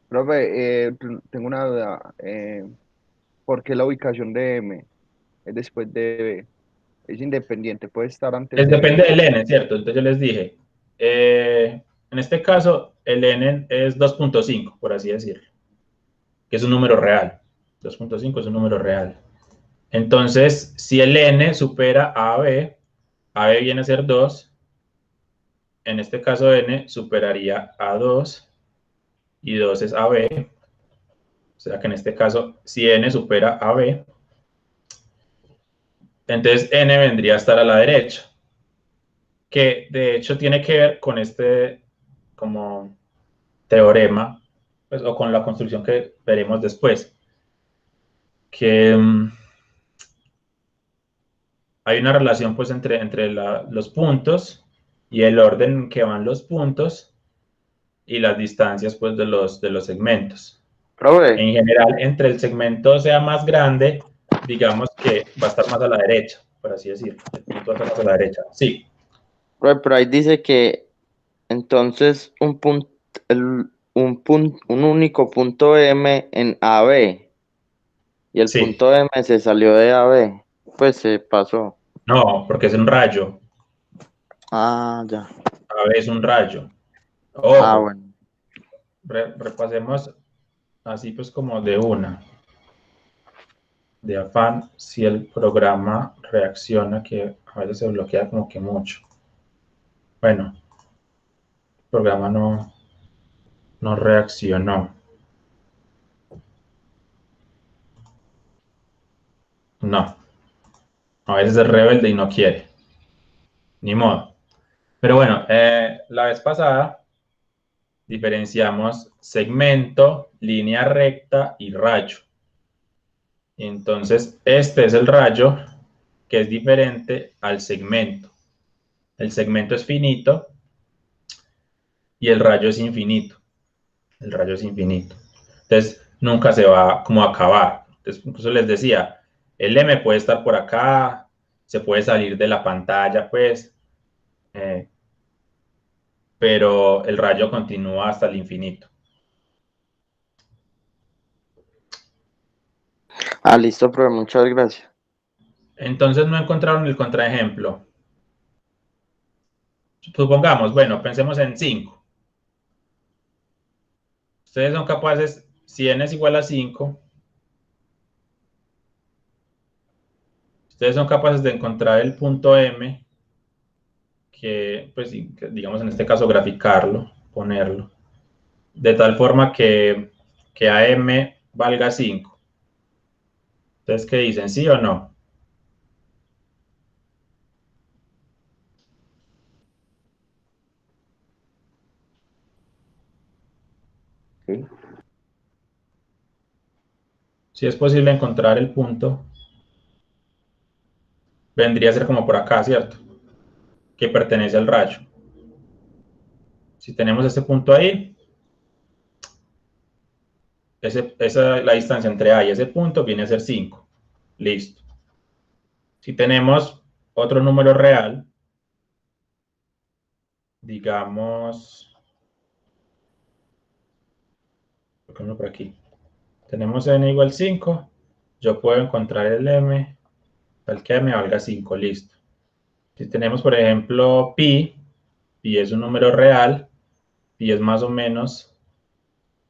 Profe, tengo una duda. ¿Por qué la ubicación de M es después de B? Es independiente, puede estar antes de Depende B. del n, ¿cierto? Entonces yo les dije, en este caso el n es 2.5, por así decirlo, que es un número real. 2.5 es un número real. Entonces, si el n supera a b viene a ser 2, en este caso n superaría a 2, y 2 es ab, o sea que en este caso, si n supera a b, entonces n vendría a estar a la derecha, que de hecho tiene que ver con este como teorema, pues, o con la construcción que veremos después, que hay una relación pues entre los puntos y el orden en que van los puntos y las distancias pues de los segmentos. Profe, En general, entre el segmento sea más grande, digamos que va a estar más a la derecha, por así decirlo. El punto va a estar más a la derecha. Sí, profe, pero ahí dice que entonces un único punto M en AB y el sí. punto M se salió de AB, pues se pasó. No, porque es un rayo. Ah, ya. A ver, es un rayo. Ah, Ojo, bueno. repasemos así pues como de afán, si el programa reacciona, que a veces se bloquea como que mucho. Bueno, el programa no reaccionó. No, a veces es rebelde y no quiere. Ni modo. Pero bueno, la vez pasada diferenciamos segmento, línea recta y rayo. Entonces, este es el rayo que es diferente al segmento. El segmento es finito y el rayo es infinito. El rayo es infinito. Entonces, nunca se va como a acabar. Entonces, incluso les decía, el M puede estar por acá, se puede salir de la pantalla, pues, pero el rayo continúa hasta el infinito. Ah, listo, profe, muchas gracias. Entonces no encontraron el contraejemplo. Supongamos, bueno, pensemos en 5. Ustedes son capaces, si n es igual a 5, ustedes son capaces de encontrar el punto M, que, pues, digamos en este caso, graficarlo, ponerlo, de tal forma que AM valga 5. Entonces, ¿qué dicen? ¿Sí o no? Sí. Si es posible encontrar el punto, vendría a ser como por acá, ¿cierto? Que pertenece al rayo. Si tenemos este punto ahí, la distancia entre A y ese punto viene a ser 5. Listo. Si tenemos otro número real, digamos, por aquí, tenemos n igual 5, yo puedo encontrar el m, tal que m valga 5, listo. Si tenemos, por ejemplo, pi es un número real, pi es más o menos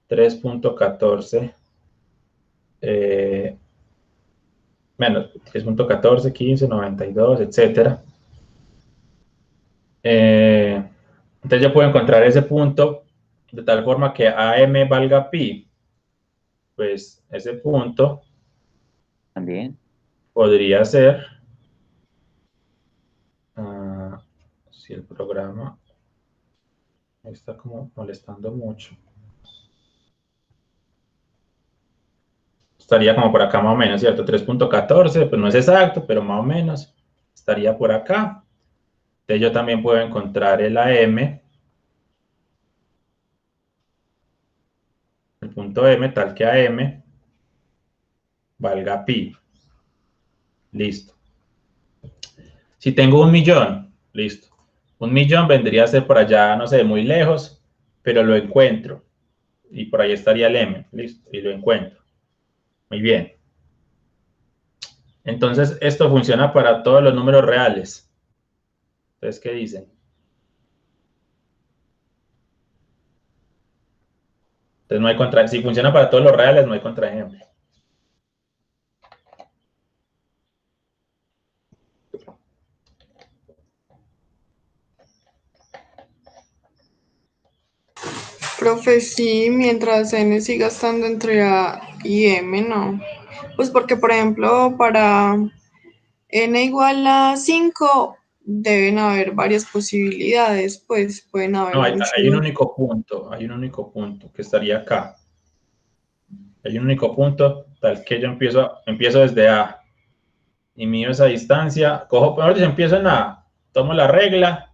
3.14, menos 3.14, 15, 92, etcétera. Entonces yo puedo encontrar ese punto de tal forma que AM valga pi. Pues ese punto También. podría ser, si el programa me está como molestando mucho, estaría como por acá más o menos, ¿cierto? 3.14, pues no es exacto, pero más o menos estaría por acá. Entonces yo también puedo encontrar el AM, el punto M, tal que AM valga pi. Listo. Si tengo 1.000.000, listo. 1.000.000 vendría a ser por allá, no sé, muy lejos, pero lo encuentro. Y por ahí estaría el M, listo, y lo encuentro. Muy bien. Entonces, esto funciona para todos los números reales. Entonces, ¿qué dicen? Entonces, no hay contra... Si funciona para todos los reales, no hay contraejemplo. Profe, sí, mientras n siga estando entre A y M, no. Pues porque, por ejemplo, para n igual a 5 deben haber varias posibilidades, pues pueden haber No, muchos. hay un único punto que estaría acá. Hay un único punto tal que yo empiezo desde A y mido esa distancia, cojo, mejor dicho, empiezo en A, tomo la regla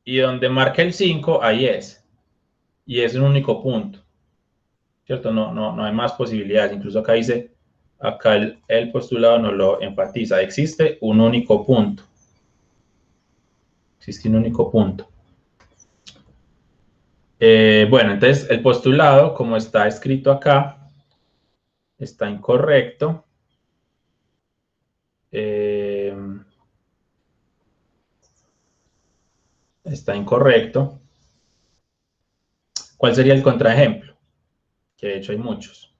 y donde marque el 5, ahí es. Y es un único punto, ¿cierto? No hay más posibilidades. Incluso acá dice, acá el postulado nos lo enfatiza. Existe un único punto. Existe un único punto. Bueno, entonces el postulado, como está escrito acá, está incorrecto. Está incorrecto. ¿Cuál sería el contraejemplo? Que de hecho hay muchos.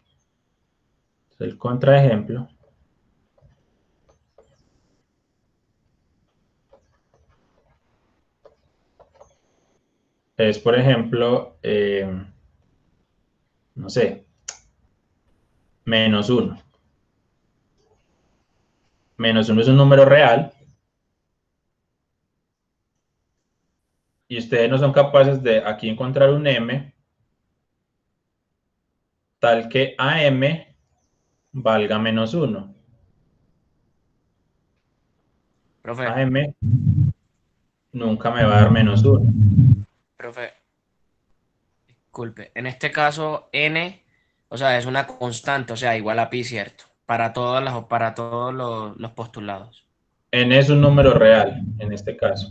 El contraejemplo es, por ejemplo, no sé, -1. -1 es un número real y ustedes no son capaces de aquí encontrar un m tal que AM valga -1. Profe, AM nunca me va a dar -1. profe, disculpe. En este caso, n, o sea, es una constante, o sea, igual a pi, ¿cierto? Para todos los postulados. N es un número real en este caso.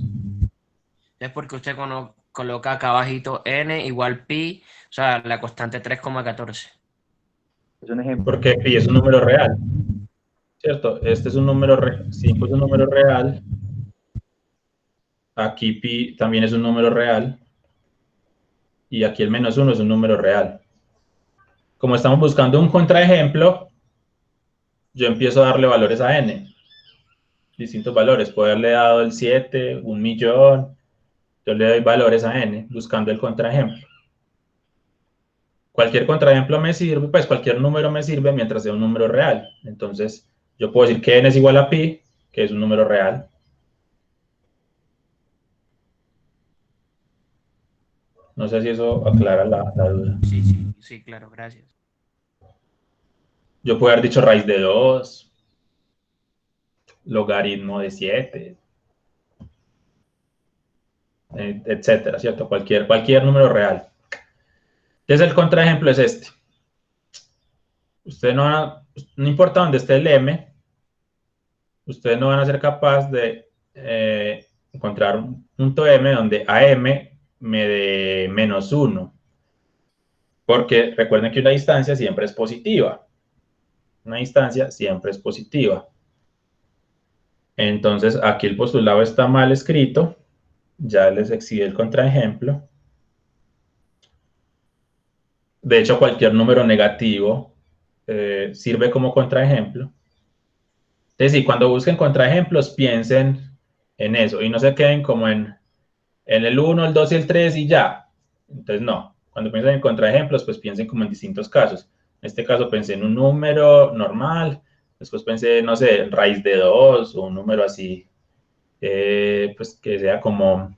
Es porque usted coloca acá abajito n igual pi, o sea, la constante 3,14. Es un ejemplo. Porque pi es un número real. ¿cierto? Este es un número, 5 es un número real. Aquí pi también es un número real. Y aquí el -1 es un número real. Como estamos buscando un contraejemplo, yo empiezo a darle valores a n. Distintos valores. Puedo haberle dado el 7, 1.000.000. Yo le doy valores a n buscando el contraejemplo. Cualquier contraejemplo me sirve, pues cualquier número me sirve mientras sea un número real. Entonces, yo puedo decir que n es igual a pi, que es un número real. No sé si eso aclara la duda. Sí, claro, gracias. Yo puedo haber dicho raíz de 2, logaritmo de 7, etcétera, ¿cierto? Cualquier número real. ¿Qué es el contraejemplo? Es este. Ustedes no importa dónde esté el m, ustedes no van a ser capaces de encontrar un punto m donde AM me dé -1. Porque recuerden que una distancia siempre es positiva. Una distancia siempre es positiva. Entonces, aquí el postulado está mal escrito. Ya les exhibí el contraejemplo. De hecho, cualquier número negativo sirve como contraejemplo. Entonces, sí, cuando busquen contraejemplos, piensen en eso y no se queden como en el 1, el 2 y el 3 y ya. Entonces, no. Cuando piensen en contraejemplos, pues piensen como en distintos casos. En este caso pensé en un número normal, después pensé, no sé, en raíz de 2 o un número así, pues que sea como,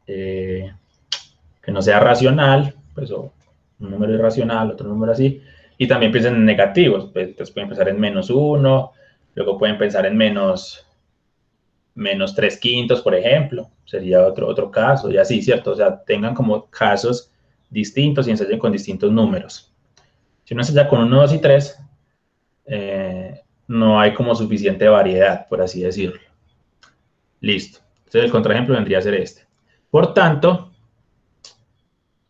que no sea racional, pues o un número irracional, otro número así. Y también piensen en negativos, pues, entonces pueden pensar en -1, luego pueden pensar en menos 3/5, por ejemplo, sería otro caso, y así, ¿cierto? O sea, tengan como casos distintos y ensayen con distintos números. Si uno ensaya con 1, 2 y 3, no hay como suficiente variedad, por así decirlo. Listo. Entonces el contraejemplo vendría a ser este. Por tanto,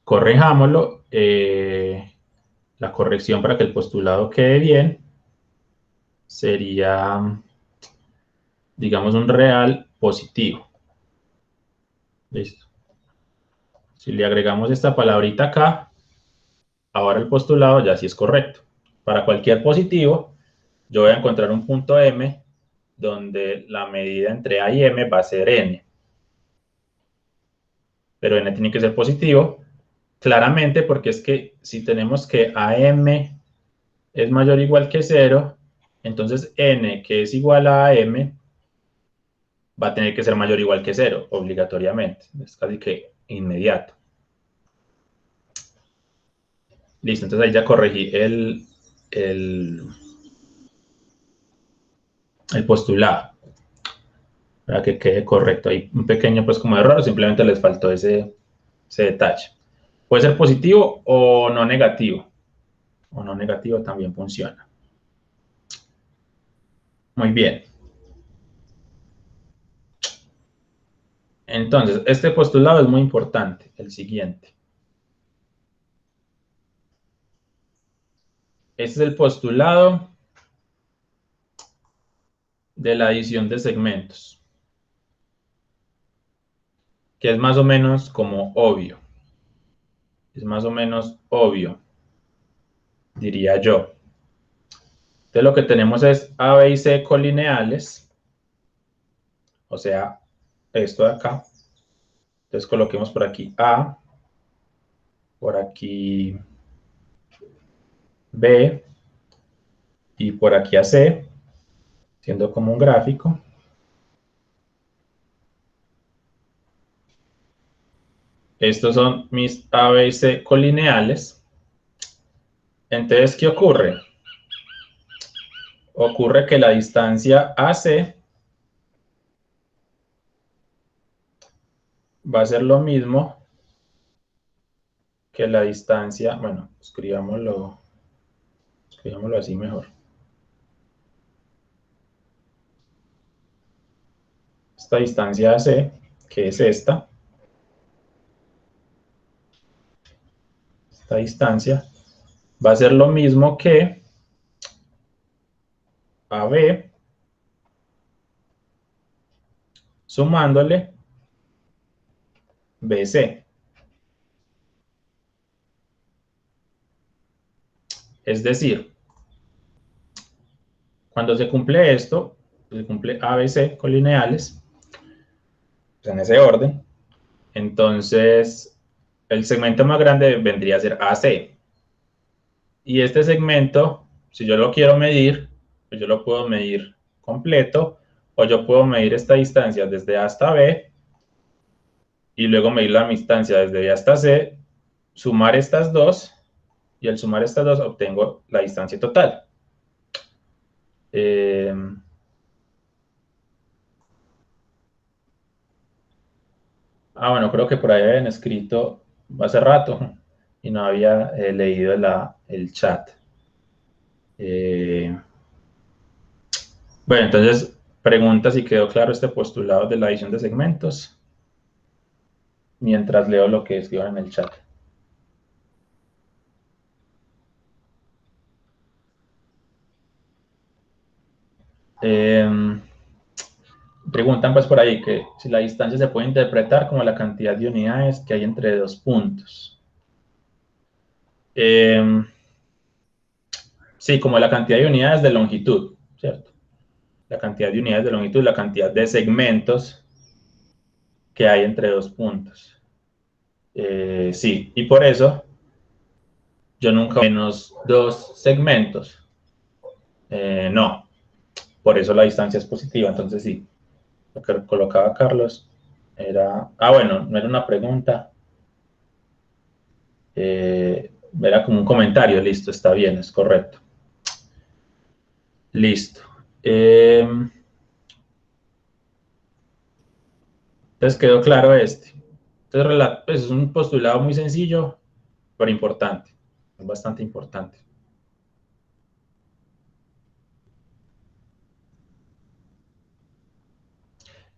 corrijámoslo. La corrección para que el postulado quede bien sería, digamos, un real positivo. Listo. Si le agregamos esta palabrita acá, ahora el postulado ya sí es correcto. Para cualquier positivo, yo voy a encontrar un punto M donde la medida entre A y M va a ser N. Pero N tiene que ser positivo, claramente porque es que si tenemos que AM es mayor o igual que 0, entonces N, que es igual a AM, va a tener que ser mayor o igual que 0, obligatoriamente. Es casi que inmediato. Listo, entonces ahí ya corregí el postulado para que quede correcto. Hay un pequeño pues como error, simplemente les faltó ese detalle. Puede ser positivo o no negativo. O no negativo también funciona. Muy bien. Entonces, este postulado es muy importante, el siguiente. Este es el postulado de la adición de segmentos, que es más o menos como obvio. Es más o menos obvio, diría yo. Entonces lo que tenemos es A, B y C colineales, o sea, esto de acá. Entonces coloquemos por aquí A, por aquí B y por aquí a C, siendo como un gráfico. Estos son mis A, B y C colineales. Entonces, ¿qué ocurre? Ocurre que la distancia AC va a ser lo mismo que la distancia, bueno, escribámoslo así mejor. Esta distancia AC, que es esta distancia, va a ser lo mismo que AB sumándole BC. Es decir, cuando se cumple esto, se cumple ABC colineales, pues en ese orden, entonces el segmento más grande vendría a ser AC. Y este segmento, si yo lo quiero medir, pues yo lo puedo medir completo, o yo puedo medir esta distancia desde A hasta B, y luego medir la distancia desde B hasta C, sumar estas dos, y al sumar estas dos obtengo la distancia total. Bueno, creo que por ahí habían escrito hace rato y no había leído el chat. Bueno, entonces, pregunta si quedó claro este postulado de la adición de segmentos, mientras leo lo que escriban en el chat. Preguntan pues por ahí que si la distancia se puede interpretar como la cantidad de unidades que hay entre dos puntos. Sí, como la cantidad de unidades de longitud, ¿cierto? La cantidad de unidades de longitud, la cantidad de segmentos que hay entre dos puntos. Sí, y por eso yo nunca menos dos segmentos. No, por eso la distancia es positiva, entonces sí. Lo que colocaba Carlos era... bueno, no era una pregunta. Era como un comentario, listo, está bien, es correcto. Listo. Entonces quedó claro este. Entonces pues es un postulado muy sencillo, pero importante. Es bastante importante.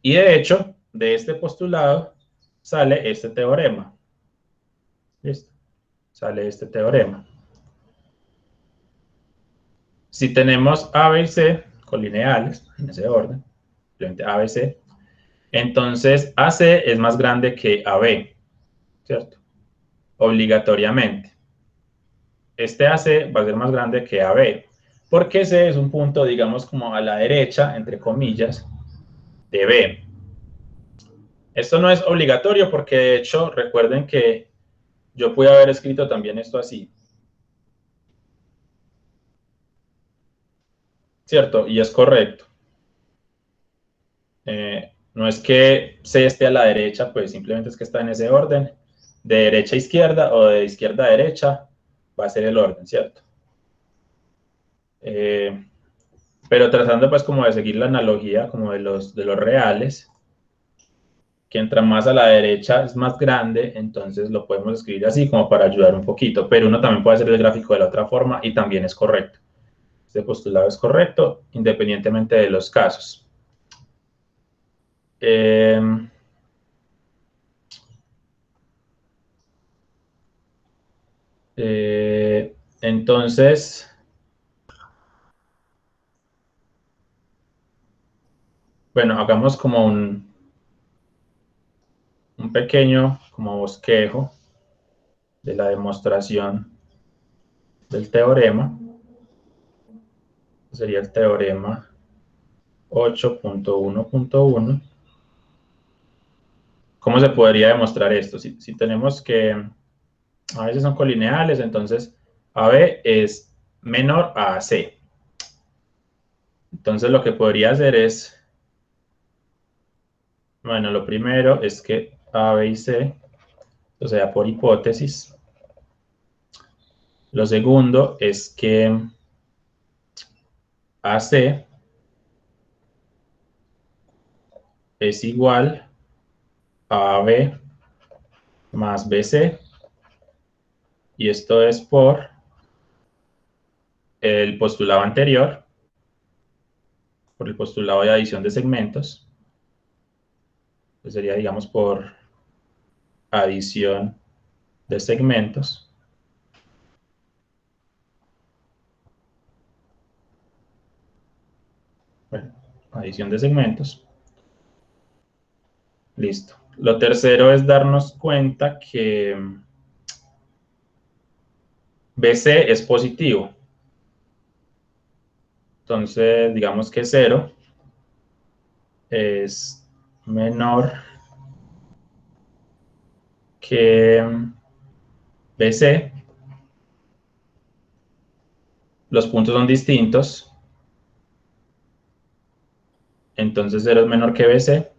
Y de hecho, de este postulado sale este teorema. ¿Listo? Sale este teorema. Si tenemos A, B y C colineales, en ese orden, simplemente A, B, C, entonces AC es más grande que AB, ¿cierto? Obligatoriamente. Este AC va a ser más grande que AB, porque C es un punto, digamos, como a la derecha, entre comillas, de B. Esto no es obligatorio porque, de hecho, recuerden que yo pude haber escrito también esto así. ¿Cierto? Y es correcto. No es que C esté a la derecha, pues simplemente es que está en ese orden. De derecha a izquierda o de izquierda a derecha va a ser el orden, ¿cierto? Pero tratando pues como de seguir la analogía como de los reales, que entra más a la derecha es más grande, entonces lo podemos escribir así como para ayudar un poquito, pero uno también puede hacer el gráfico de la otra forma y también es correcto. Este postulado es correcto independientemente de los casos. Entonces, bueno, hagamos como un pequeño como bosquejo de la demostración del teorema. Sería el teorema 8.1.1. ¿Cómo se podría demostrar esto? Si tenemos que a veces son colineales, entonces AB es menor a AC. Entonces lo que podría hacer es, bueno, lo primero es que A, B y C, o sea, por hipótesis. Lo segundo es que AC es igual a AB más BC, y esto es por el postulado anterior, por el postulado de adición de segmentos. Pues sería, digamos, por adición de segmentos. Bueno, adición de segmentos. Listo. Lo tercero es darnos cuenta que BC es positivo. Entonces, digamos que 0 es menor que BC. Los puntos son distintos. Entonces 0 es menor que BC.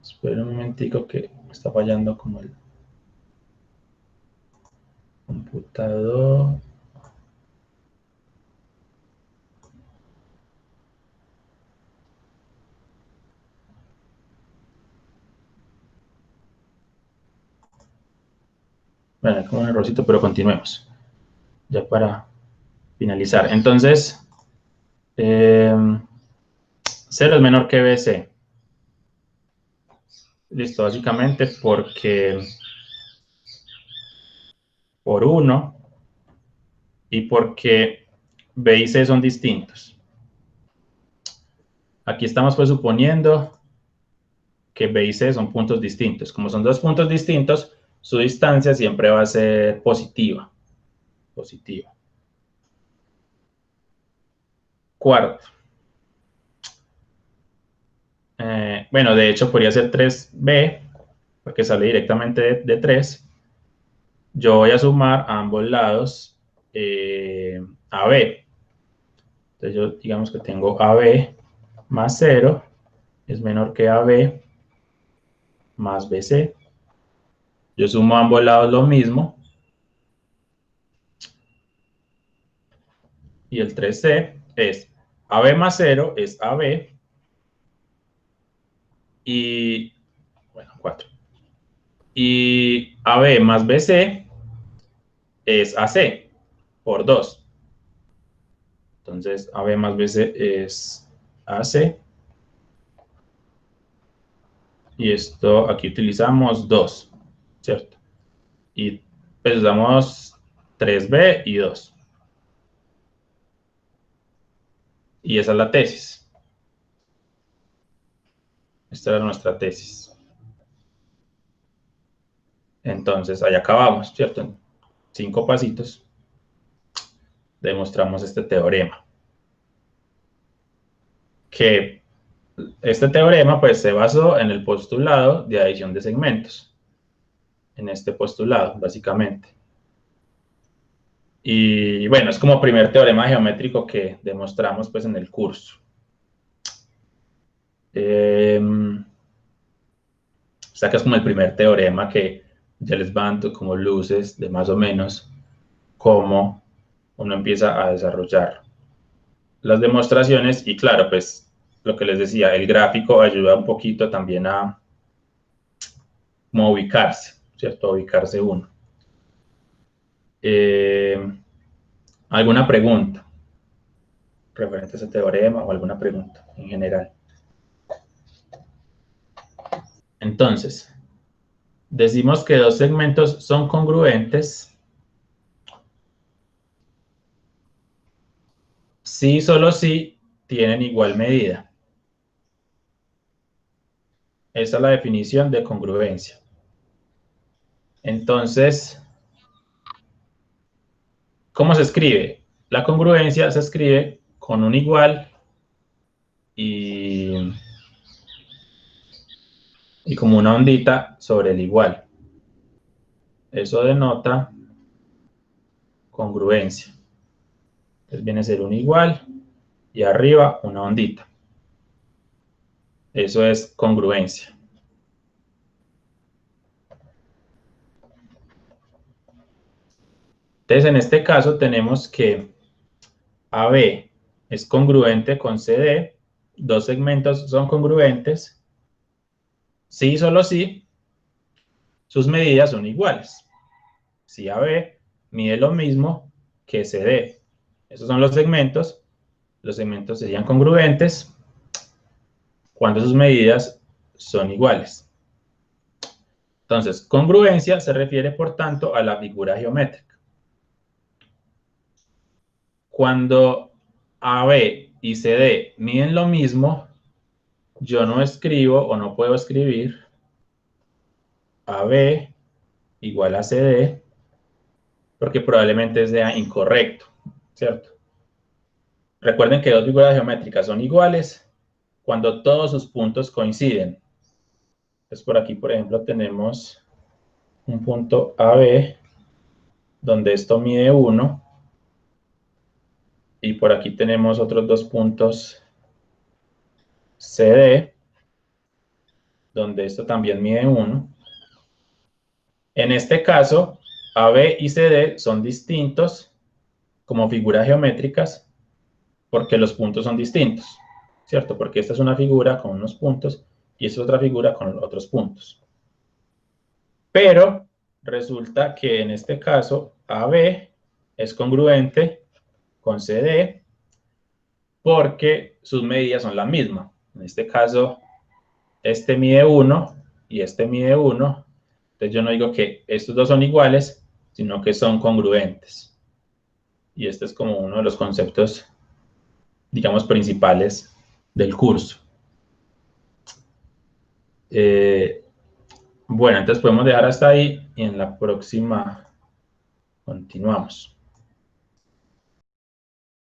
Espera un momentico que está fallando como el computador. Bueno, como un errorcito, pero continuemos. Ya para finalizar. Entonces, 0 es menor que BC. Listo, básicamente porque por 1 y porque B y C son distintos. Aquí estamos pues suponiendo que B y C son puntos distintos. Como son dos puntos distintos, su distancia siempre va a ser positiva. Positiva. Cuarto. Bueno, de hecho podría ser 3B, porque sale directamente de 3. Yo voy a sumar a ambos lados AB. Entonces yo digamos que tengo AB más 0 es menor que AB más BC. Yo sumo a ambos lados lo mismo. Y el 3C es AB más 0 es AB. Y, bueno, 4. Y AB más BC es AC por 2. Entonces, AB más BC es AC. Y esto, aquí utilizamos 2, ¿cierto? Y pues usamos 3B y 2. Y esa es la tesis. Esta era nuestra tesis. Entonces, ahí acabamos, ¿cierto? En 5 pasitos demostramos este teorema. Que este teorema pues se basó en el postulado de adición de segmentos. En este postulado, básicamente. Y bueno, es como primer teorema geométrico que demostramos pues en el curso. O sea que es como el primer teorema que ya les van como luces de más o menos cómo uno empieza a desarrollar las demostraciones. Y claro, pues lo que les decía, el gráfico ayuda un poquito también a como ubicarse, ¿cierto? A ubicarse uno. ¿Alguna pregunta referente a ese teorema o alguna pregunta en general? Entonces, decimos que dos segmentos son congruentes si solo si tienen igual medida. Esa es la definición de congruencia. Entonces, ¿cómo se escribe? La congruencia se escribe con un igual y como una ondita sobre el igual. Eso denota congruencia. Entonces viene a ser un igual y arriba una ondita. Eso es congruencia. Entonces, en este caso tenemos que AB es congruente con CD, dos segmentos son congruentes, si solo si sus medidas son iguales. Si AB mide lo mismo que CD. Esos son los segmentos serían congruentes cuando sus medidas son iguales. Entonces, congruencia se refiere, por tanto, a la figura geométrica. cuando AB y CD miden lo mismo, yo no escribo o no puedo escribir AB igual a CD, porque probablemente sea incorrecto, ¿cierto? Recuerden que dos figuras geométricas son iguales cuando todos sus puntos coinciden. Entonces, por aquí, por ejemplo, tenemos un punto AB, donde esto mide 1, y por aquí tenemos otros dos puntos CD, donde esto también mide 1. En este caso, AB y CD son distintos como figuras geométricas porque los puntos son distintos, ¿cierto? Porque esta es una figura con unos puntos y esta es otra figura con otros puntos. Pero resulta que en este caso AB es congruente con CD porque sus medidas son la misma. En este caso, este mide 1 y este mide 1. Entonces yo no digo que estos dos son iguales, sino que son congruentes. Y este es como uno de los conceptos, digamos, principales del curso. Bueno, entonces podemos dejar hasta ahí y en la próxima continuamos.